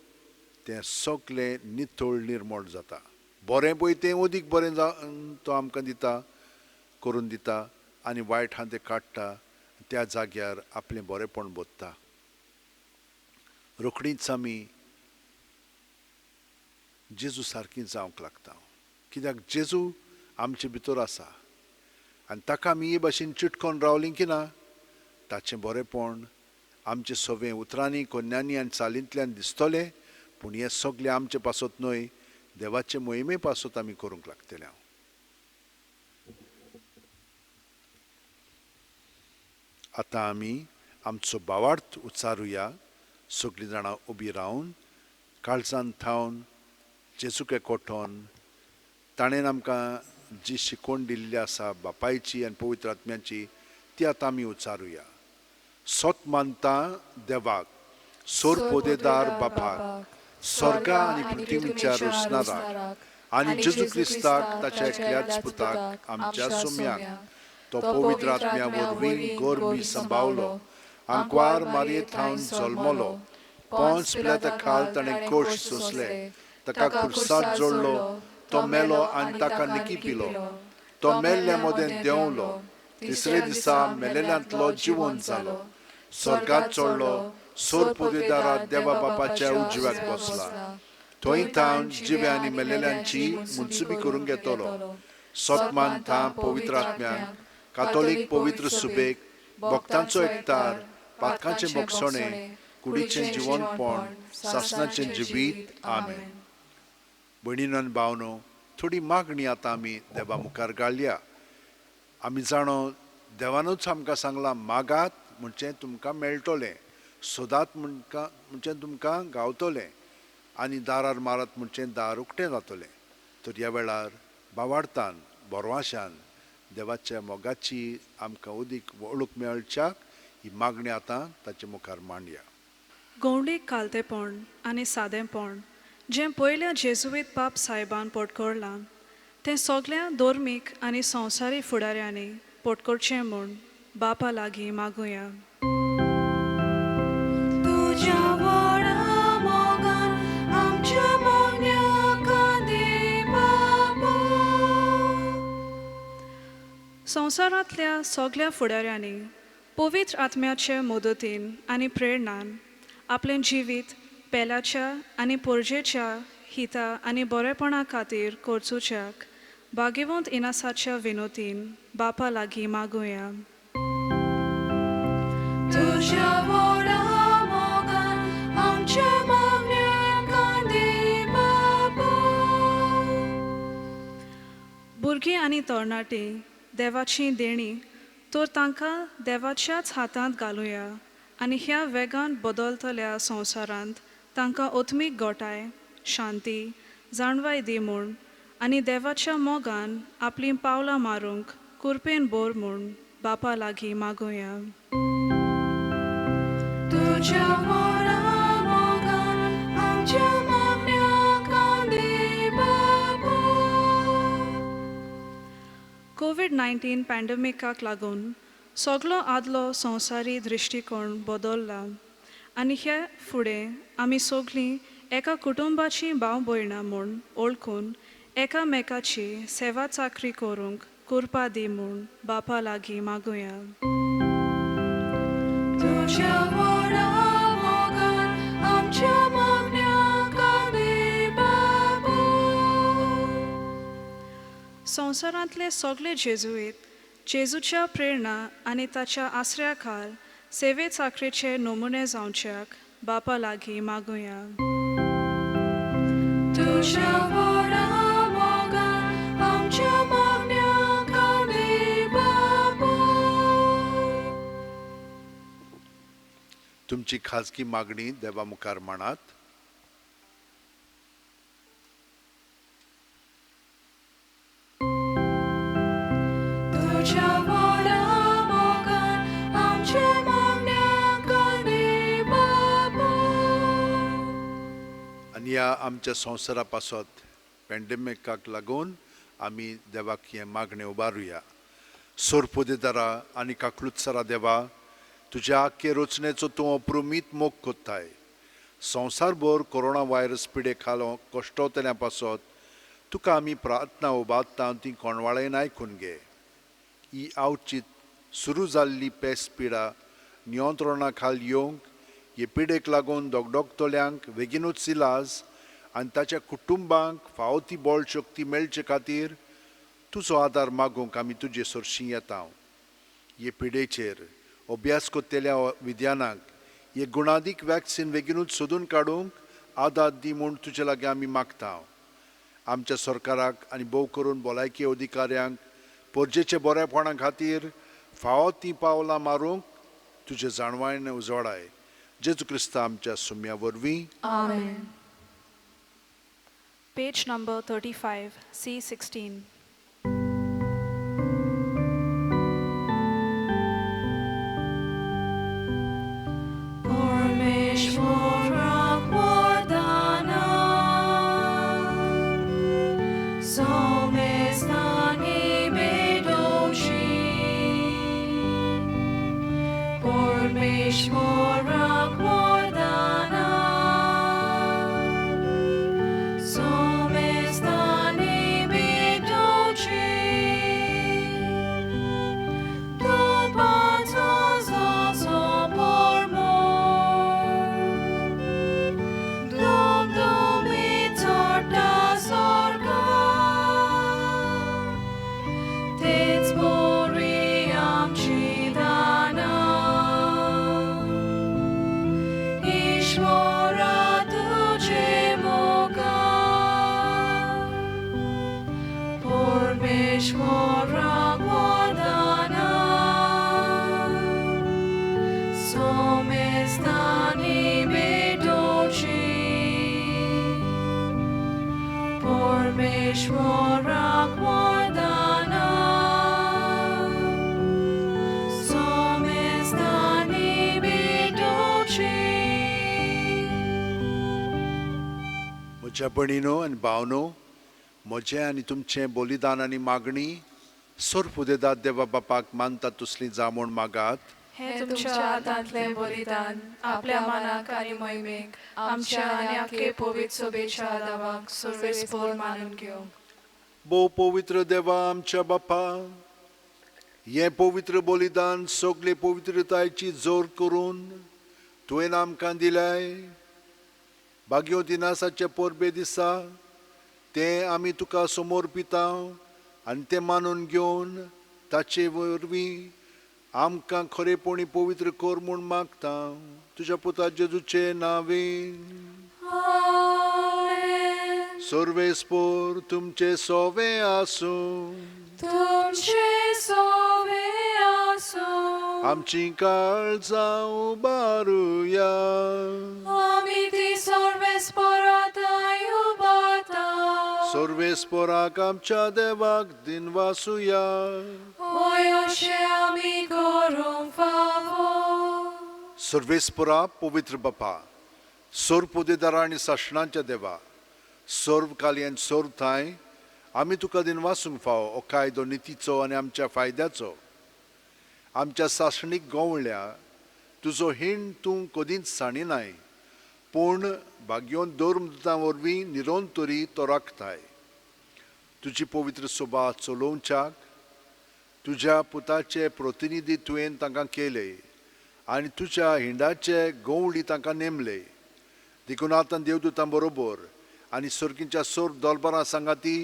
तें सगळें नितळ निर्मळ जाता बरें पळय तें अदीक बरें तो आमकां दिता करून दिता आनी वायट आहा तें काडटा त्या जाग्यार आपलें बरेंपण बोधता रोखडींच आमी जेजू सारकीं जावंक लागता कित्याक जेजू आमचे भितर आसा आनी ताका आमी हे भाशेन चिटकोन रावलीं की ना ताचें बरेंपण आमचे सवें उतरांनी कोन्यांनी आनी चालींतल्यान दिसतलें पूण हें सगळें आमचे पासत न्हय देवाचे मोहिमे पासत आमी करूंक लागतले आतां आमी आमचो भावार्थ उच्चारुया सगळीं जाणां उबीं रावन काळजांत थावन जेजूके कोठोन ताणें आमकां जी शिकवण दिल्ली आसा बापायची आनी पवित्र आत्म्याची ती आतां आमी उच्चारुया सोत मानता देवाक सोर पोदेदार बापाक स्वर्गा आनी पृथ्वीच्या रोसणाराक आनी जेजू क्रिस्ताक ताच्या एकल्याच पुताक आमच्या सोम्याक तो पवित्र आत्म्या वरवीं गोरबी सांबावलो आंकवार मारयेंत थावन जल्मलो पोंच पिलाता खाल ताणें कोश सोंसले ताका खुर्सांत जोडलो तो मेलो आनी ताका निकी पिलो तो मेल्ल्या मोदें देंवलो तिसरे दिसा मेलेल्यांतलो जिवंत जालो स्वर्गांत चडलो सोर पोदेदारा देवा बापाच्या उजव्याक बसला थंय थावन जिवे आनी मेलेल्यांची मुनसुबी करूंक येतलो सोतमान था पवित्र आत्म्यान कातोलीक पवित्र सुबेक भक्तांचो एकठार पातकांचें मोगसणें कुडीचें जिवनपण सासणाचें जिवीत आमेन भयणीनो आनी भावनो थोडी मागणी आतां आमी देवा मुखार घालया आमी जाणो देवानूच आमकां सांगलां मागात म्हणचें तुमकां मेळटलें सोदात म्हणचें तुमकां गावतलें आनी दारार मारत म्हणचें दार उक्तें जातलें तर ह्या वेळार भावार्थान बोरवाशान देवाच्या मोगाची आमकां उदीक वळूक मेळच्याक ही मागणी आतां ताचे मुखार मांडया गौंडीक कालतेपण आनी सादेपण जें पयल्या जेजुवीत बाब सायबान पोटकोरलां तें सगळ्या धोर्मीक आनी संवसारी फुडाऱ्यांनी पोटकोरचें म्हूण बापा लागीं मागुया संवसारांतल्या सगळ्या फुडाऱ्यांनी पवित्र आत्म्याचे मदतीन आनी प्रेरणान आपलें जिवीत पेलाच्या आनी पोरजेच्या हिता आनी बरेपणा खातीर करचुच्याक भाग्यवंत इनासाच्या विनोतीन बापा लागीं मागुया भुरगीं आनी तरणाटी देवाची देणी तर तांकां देवाच्याच हातांत घालुया आनी ह्या वेगान बदलतल्या संवसारांत तांकां ओत्मीक गोठाय शांती जाणवाय दी म्हूण आनी देवाच्या मोगान आपलीं पावलां मारूंक कुरपेन बोर म्हूण बापा लागीं मागुया कोविड-19 पॅन्डेमिकाक लागून सगळो आदलो संवसारी दृश्टिकोण बदलला आनी हे फुडें आमी सगळीं एका कुटुंबाची भाव भयणां म्हूण ओळखून एकामेकाची सेवा चाकरी करूंक कुरपा दी म्हूण बापा लागीं मागुया संवसारांतले सगळे जेजुईत जेजूच्या प्रेरणा आनी ताच्या आसऱ्या खाल सेवे चाकरेचे नमुने जावच्याक बापा लागीं मागुया तुमची खाजगी मागणी देवा मुखार मांडात तुझ्या मोगान आमच्या ह्या आमच्या संवसारा पासत पॅन्डेमिकाक लागून आमी देवाक हे मागणे उबारुया. सोरपोदेदारा आनी काकलुत्सरा देवा, तुज्या आख्खे रचनेचो तूं अप्रुमीत मोग कोत्ताय. संवसारभर कोरोना व्हायरस पिडे खालो कश्टवतल्या पासत तुका आमी प्रार्थना उबारता ती कोणवाळेन आयकून घे. ही आवचीत सुरू जाल्ली पेस्त पिडा नियंत्रणा खाल येवंक, हे पिडेक लागून दोगदोगतल्यांक बेगीनूच इलाज आनी ताच्या कुटुंबांक फावो ती बळ शक्ती मेळचे खातीर तुजो आदार मागूंक आमी तुजे सरशीं येता. हे पिडेचेर अभ्यास कोत्तेल्या विद्यानाक हे गुणादीक वॅक्सीन बेगीनूच सोदून काडूंक आदार दी म्हूण तुजे लागीं आमी मागता. आमच्या सरकाराक आनी भोव करून भलायकी अधिकाऱ्यांक परजेचे बरेपणा खातीर फावो ती पावलां मारूंक तुजे जाणवायेन उजवाडाय. जेजू क्रिस्त आमच्या सुम्या वरवीं. आमेन. Page number 35, C16. म्हज्या भणीनो आनी भावनो, म्हजें आनी तुमचें बलिदान आनी मागणी सोरपुदेदार देवा बापाक मानता तसली जा म्हूण मागात. हे तुमच्या हातांतलें बलिदान आपल्या मनाक आनी मोहिमेक आमच्या आनी आख्खे पवित्र सभेच्या आदाराक सर्वेस्पर मानून घेवंक. भोव पवित्र देवा आमच्या बापा, हें पवित्र बलिदान सगळे पवित्रतायेची जोर करून तुवें आमकां दिल्याय. भाग्यो दिनासाच्या परबे दिसा तें आमी तुका समर्पिता आनी तें मानून घेवन ताचे वरवीं आमकां खरेपणी पवित्र कर म्हूण मागता. तुज्या पुता जेजूचे नांवेन. सर्वेस्पर तुमचे सोवे आसूं. तुमचे सोवे आसूं. आमची काळजां उबारुया. आमी ती सर्वेस्पराताय उबारता. सर्वेस्पराक आमच्या देवाक दिनवासुया. होय अशें आमी करूंक फावो. सर्वेस्परा पवित्र बापा, सोर पोदेदारा आनी सासणांच्या देवा, सर्व कालयेन सोर थाय आमी तुका दिनवासूंक फावो हो कायदो नितीचो आनी आमच्या फायद्याचो. आमच्या सासणीक गोवळ्या तुजो हिण तूं कदींच साणिनाय, पूण भाग्योन दोरमदां वरवीं निरोंतरी तो राखताय. तुजी पवित्र सभा चलोवच्याक तुज्या पुताचे प्रतिनिधी तुवें तांकां केले आनी तुज्या हिंडाचे गोवळी तांकां नेमले. देखून आतां देवदूतां बरोबर आनी सर्गींच्या सोर दोलबारां सांगाती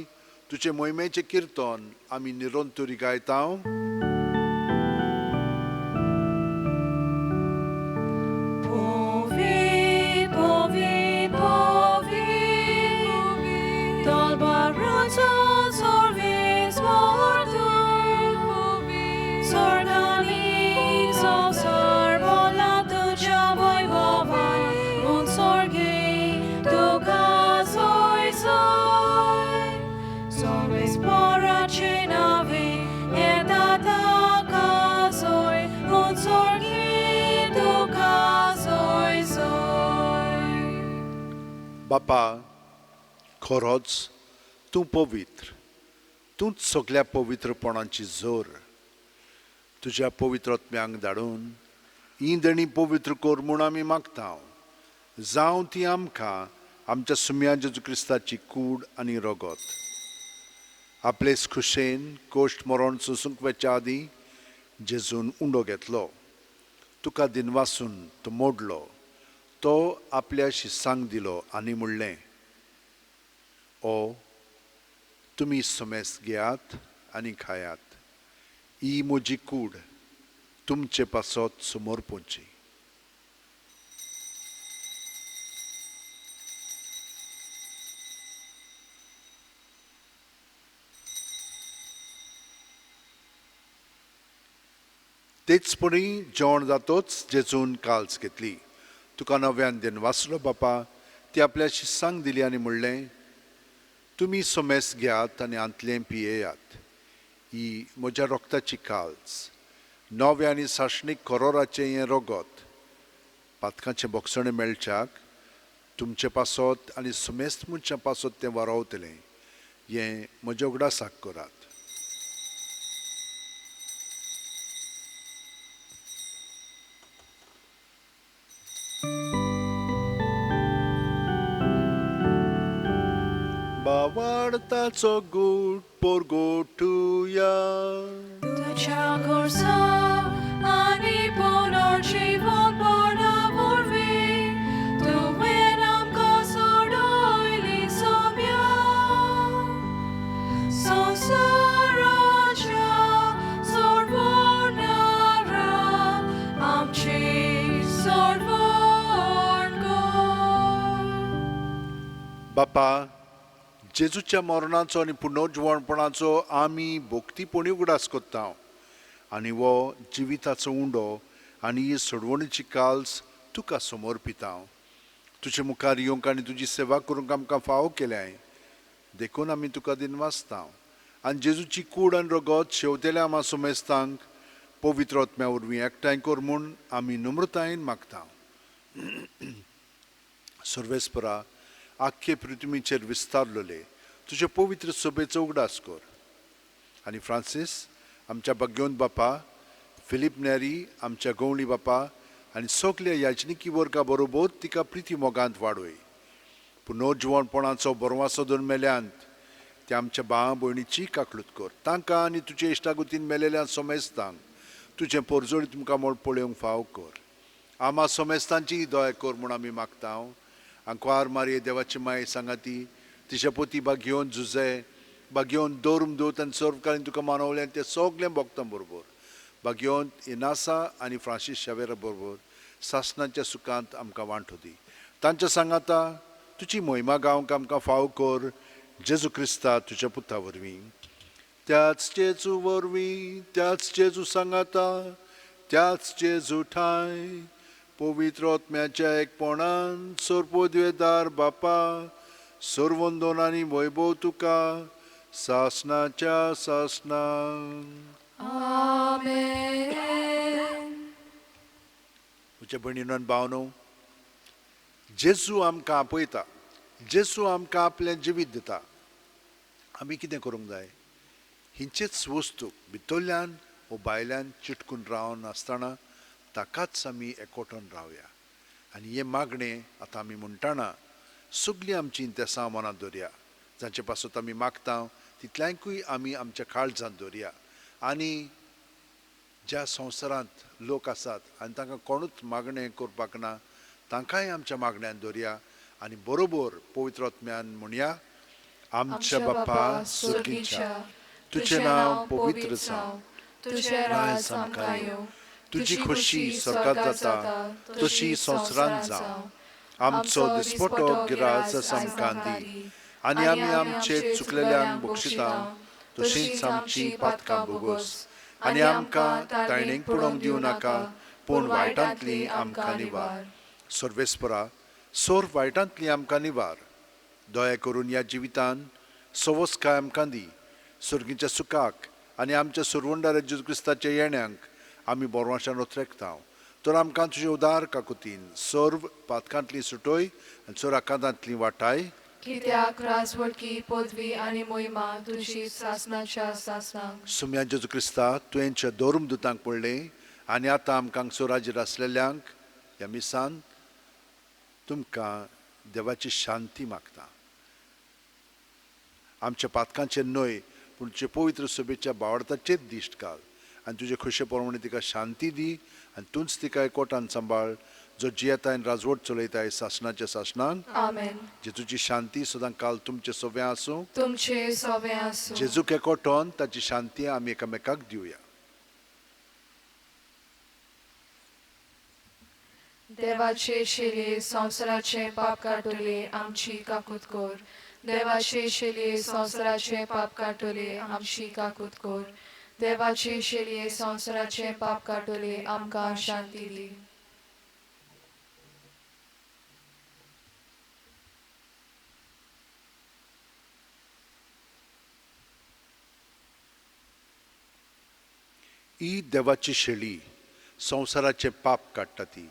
तुजे मोहिमेचें किर्तन आमी निरोंतरी गायता. Sorry, spora ce n'ave, e data बापा, खरोच तूं पवित्र, तूंच सगळ्या पवित्रपणाची जोर. तुज्या पवित्रत्म्यांक धाडून ही दणी पवित्र कर म्हूण आमी मागता. जावं ती आमकां आमच्या सुम्या जेजू क्रिस्ताची कूड आनी रगत. आपलेच खुशेन कोश्ट मरण सोंसूंक वच्या आदीं जेजून उंडो घेतलो. तुका दिनवासून तो मोडलो. तो आपल्या शिसांक दिलो आनी म्हणलें, ओ तुमी सोमेस घेयात आनी खायात. ही म्हजी कूड तुमचे पासत समोर पोंची. तेचपणी जेवण जातोच जेजून काल्स घेतली. तुका नव्यान दिनवासलो बापा, ती आपल्या शिसांक दिली आनी म्हणलें, तुमी सोमेस घेयात आनी आंतलें पियेयात. ही म्हज्या रोगताची काल्स, नवे आनी साशणीक करोराचें हें रगत. पातकांचें बोगसणें मेळच्याक तुमचे पासत आनी सुमेस्त मनशां पासत तें वारावतलें. हें म्हज्या उगडासाक करात. वाडताचो गूट पोरगोटुया. तुझ्या घोरसा आनी पुनर्जीवन पडा वरवीं तुवें आमकां सोडयली सोम्या. संवसाराच्या सोडवणारा आमची सोडवण कर. बापा, जेजूच्या मरणाचो आनी पुनर्जीवणपणाचो आमी भोगतीपणी उगडास कोत्ता. आनी हो जिविताचो उंडो आनी ही सोडवणीची काल्स तुका समर्पिता. तुजे मुखार येवंक आनी तुजी सेवा करूंक आमकां फावो केल्याय देखून आमी तुका दिनवासता. आनी जेजूची कूड आनी रगत शेवतेल्या आमा सुमेस्तांक पवित्र आत्म्या वरवीं एकठांय कर म्हूण आमी नम्रतायेन मागता. सर्वेस्परा, आख्खे पृथ्वीचेर विस्तारलोले तुजे पवित्र सभेचो उगडास कर. आनी फ्रांसीस आमच्या भाग्योंत बापा, फिलीप नेरी आमच्या गवळी बापा आनी सगल्या याचनिकी वर्गा बरोबर तिका प्रिती मोगांत वाडय. पुनर्जीवणपणाचो बरवासो दोन मेल्यांत ते आमच्या भावा भयणीची काकलूत कर. तांकां आनी तुजे इश्टागुतीन मेलेल्या सोमेस्तांक तुजें पोरजोळी तुमकां मोड पळोवंक फाव कर. आमा सोमेस्तांची दया कर म्हूण आमी मागता. आंकवार मारये देवाची माय सांगाती, तिचे पोती बागेवन झुजे, बागेवन दोरूम दोत आनी सर्वकालीन तुका मानवलें तें सगळें भोगतां बरोबर. बागेवन इनासा आनी फ्रांसीस शावेरा बरोबर सासणाच्या सुखांत आमकां वांटो दी. तांच्या सांगाता तुजी महिमा गावंक आमकां फाव कर. जेजू क्रिस्ता तुज्या पुता वरवीं. त्याच जेजू वरवीं, त्याच जेजू सांगाता, त्याच जेजू ठाय पवित्र आत्म्याच्या एकपणान सोरपोद्वेदार बापा, सर्वंदोन आनी वैभव तुका सासणाच्या सासणां. आमेन. म्हज्या भयणीनो आनी भावनो, जेजू आमकां आपयता, जेजू आमकां आपलें जिवीत दिता. आमी कितें करूंक जाय? हिंचेच वस्तू भितरल्यान वो भायल्यान चिटकून रावन आसतना ताकाच आमी एकवटून रावया. आनी हे मागणें आतां आमी म्हणटाना सगळीं आमची इंतेसां मनांत दवरया. जांचे पासत आमी मागता तितल्यांकूय आमी आमच्या काळजांत दवरया. आनी ज्या संवसारांत लोक आसात आनी तांकां कोणूच मागणें करपाक ना, तांकांय आमच्या मागण्यांत दवरया. आनी बरोबर पवित्र आत्म्यान म्हणया, आमच्या बापा सुर्गीच्या, तुजें नांव पवित्र जावं, तुजें राज आमकां येवं, तुजी खोशी स्वर्गांत जाता तशी संवसारांत जावं. आमचो दिसपटो गिराज आमकां दी, आनी आमी आमचे चुकलेल्यांक बक्षिता तशींच आमची पातकां भोगोस. आनी आमकां तायणेक पडोवंक दिवं नाका, पूण वायटांतली आमकां निवार. सर्वेस्परा, सोर वायटांतली आमकां निवार. दया करून ह्या जिवितान सवस्काय आमकां दी. सुर्गीच्या सुखाक आनी आमच्या सुरवंडार जेजू क्रिस्ताच्या येण्याक आमी बोरवाशान उतरेकता. तर आमकां तुजे उदार काकुतीन सर्व पातकांतली सुटोय आनी चोराकांतांतली वाटाय कित्याक राजवडकी पदवी आनी मोहिमा तुजी सासनाच्या सासनांक सुम्या जेजू क्रिस्ता तुवेंच्या दोरूम दुतांक पडलें आनी आतां आमकां सोराजेर आसलेल्यांक ह्या मिसान तुमकां देवाची शांती मागता. आमच्या पातकांचेर न्हय पूण तुजे पवित्र सोबेच्या बावडताचेर दिश्ट घाल आनी तुजे खुशे प्रमाणे तिका शांती दी आनी तूंच तिका एकवटान सांबाळ जो जियेताय आनी राजवट चलयताय सासनाच्या सासनांक. आमेन. जेजूची शांती सदां काल तुमचे सोबे आसूं. तुमचे सोबे आसूं. जेजूक एकवटोन ताची शांती आमी एकामेकाक दिवया. देवाचे शेले संवसाराचे पाप काटले आमची काकूत कोर. देवाचे शेले संवसाराचे पाप काटले आमची काकूत कोर. देवाचे शेले संवसाराचे पाप काटले आमकां शांती दी. ही देवाची शेळी संवसाराचे पाप काडटा ती.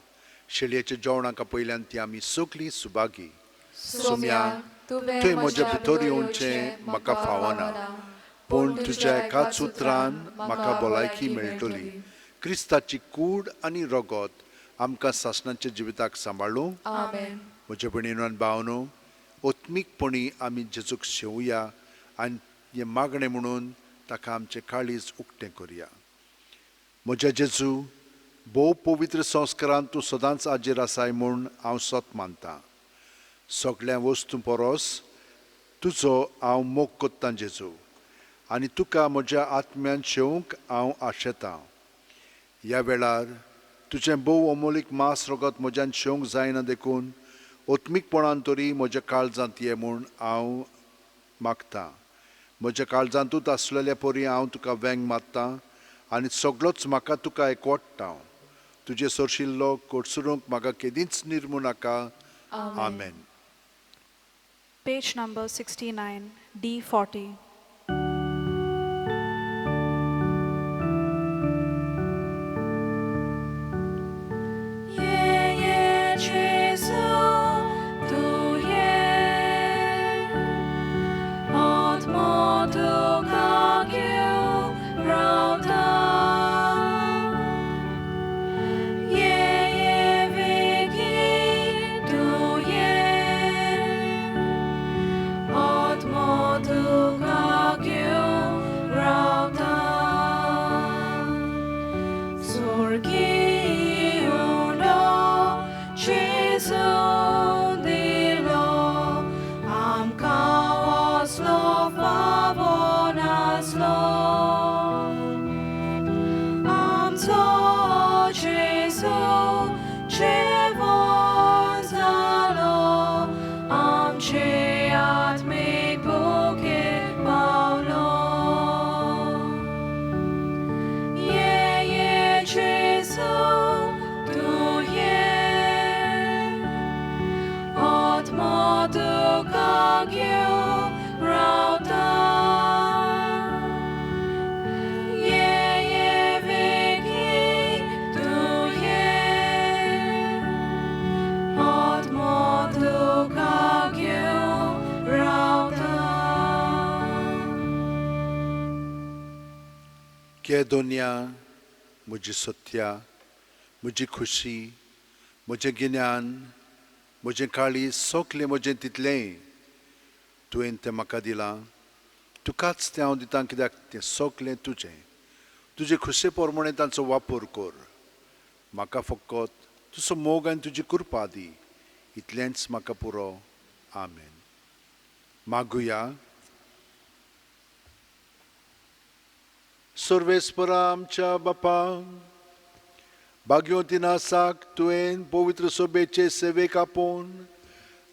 शेळयेच्या जेवणाका पयल्यान ती आमी सगळीं सुभागी. सोम्या तुवें म्हज्या भितर येवचें म्हाका फावना पूण तुज्या एकाच उतरान म्हाका भलायकी मेळटली. क्रिस्ताची कूड आनी रगत आमकां सासणाच्या जिविताक सांबाळूं. आमेन. म्हज्या भयणीनो आनी भावनो, ओत्मीकपणी आमी जेजूक शेवया आनी हें मागणें म्हणून ताका आमचें काळीज उक्तें करुया. म्हज्या जेजू, भोव पवित्र संस्कारांत तूं सदांच हाजीर आसाय म्हूण हांव सत मानतां. सगळ्या वस्तू परस तुजो हांव मोग कोत्तां जेजू आनी तुका म्हज्या आत्म्यान शेवंक हांव आशेतां. ह्या वेळार तुजें भोव अमोलीक मांस रगत म्हज्यान शेवंक जायना देखून ओत्मीकपणान तरी म्हज्या काळजांत ये म्हूण हांव मागतां. म्हज्या काळजांतूच आसलेल्या परी हांव तुका वेंग मारतां आनी सगळोच म्हाका तुका एकवटता. तुजे सोरशिल्लो कोडसुरूंक म्हाका केदींच निर्मू नाका. आमेन. Page number 69, D40. दोनिया म्हजी सत्या, म्हजी खुशी, म्हजें गिन्यान, म्हजें काळीज सगळें म्हजें तितलें तुवें तें म्हाका दिलां. तुकाच तें हांव दितां कित्याक तें सगळें तुजें. तुजे खुशे प्रमाणें तांचो वापर कर. म्हाका फकत तुजो मोग आनी तुजी कृपा दी. इतलेंच म्हाका पुरो. आमेन. मागुया. सर्वेस्परा आमच्या बापा, भाग्योतिनासाक तुवें पवित्र सोबेचे सेवेक आपोवन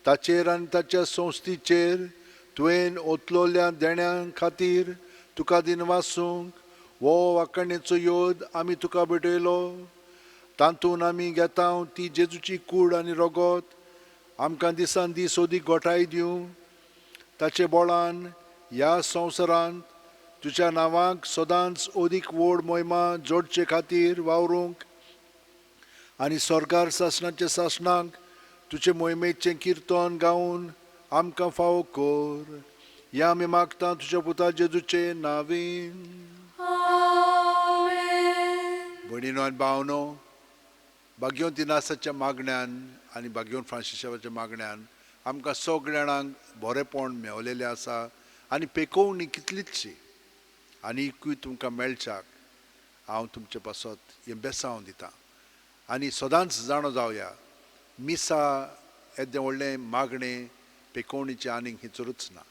ताचेर आनी ताच्या संस्थेचेर तुवें ओतलोल्या देण्यां खातीर तुका दिनवासूंक वो वाखणेचो योद आमी तुका भेटयलो. तातूंत आमी घेता ती जेजूची कूड आनी रगत आमकां दिसान दीस ओदीक घोटाय दिवं. ताचे बोळान ह्या संवसारांत तुज्या नांवाक सदांच ओदीक व्हड मोहिमा जोडचे खातीर वावरूंक आनी स्वर्गार सासणाचे सासणांक तुजे मोहिमेचें कीर्तन गावन आमकां फावो कर. हें आमी मागता तुज्या पुता जेजूचे नांवीन. Amen. भयणीनो आनी भावनो, भाग्यवंत इनासाच्या मागण्यान आनी भाग्यवंत फ्रांसिसाच्या मागण्यान आमकां सगळ्या जाणांक बरेपण मेवलेलें आसा आनी पेकोवणी कितलीचशी आनीकूय तुमकां मेळच्याक हांव तुमचे पासत हें बेसांव दितां. आनी सदांच जाणो जावया, मिसा येदें व्हडलें मागणें पेकोवणीचें आनीक हिचरूच ना.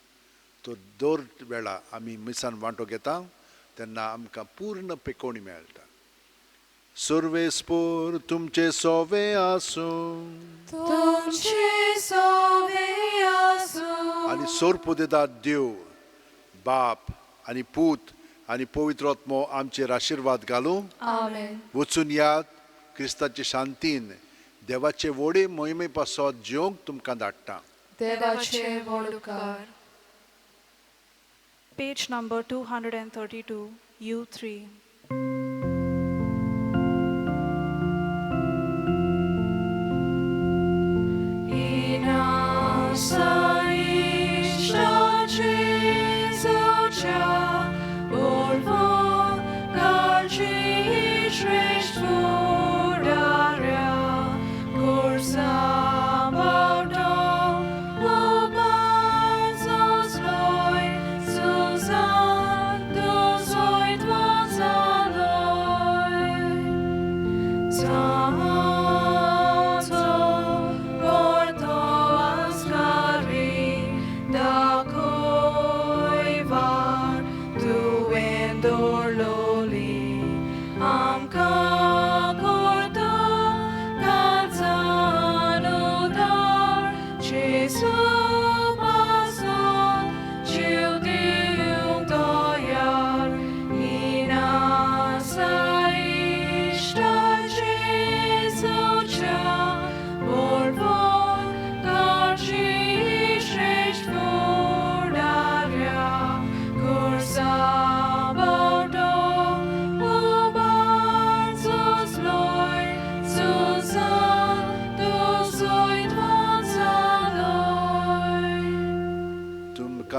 तो दर वेळा आमी मिसान वांटो घेता तेन्ना आमकां पूर्ण पेकोवणी मेळटा. सर्वेस्पोर तुमचे सोवे आसूं तुमचे सोवे आसूं आनी सोरपोदेदाद देव बाप आनी पूत आनी पवित्र आत्मो आमचेर आशिर्वाद घालूं. Amen. वचून यात क्रिस्ताचे शांतीन देवाचे व्हडे मोहिमे पासत जिवंक तुमकां धाडटा. देवाचे व्हड उपकार. Page number 232, U3.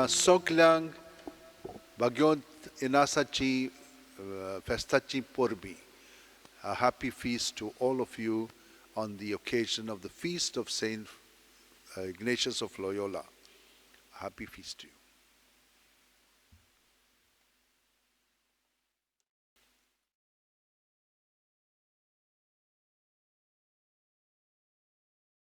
सगल्यांक भाग्यवंत इनासाची फेस्ताची परबी. A happy feast to all of you on the occasion of the feast of Saint Ignatius of Loyola. A happy feast to you.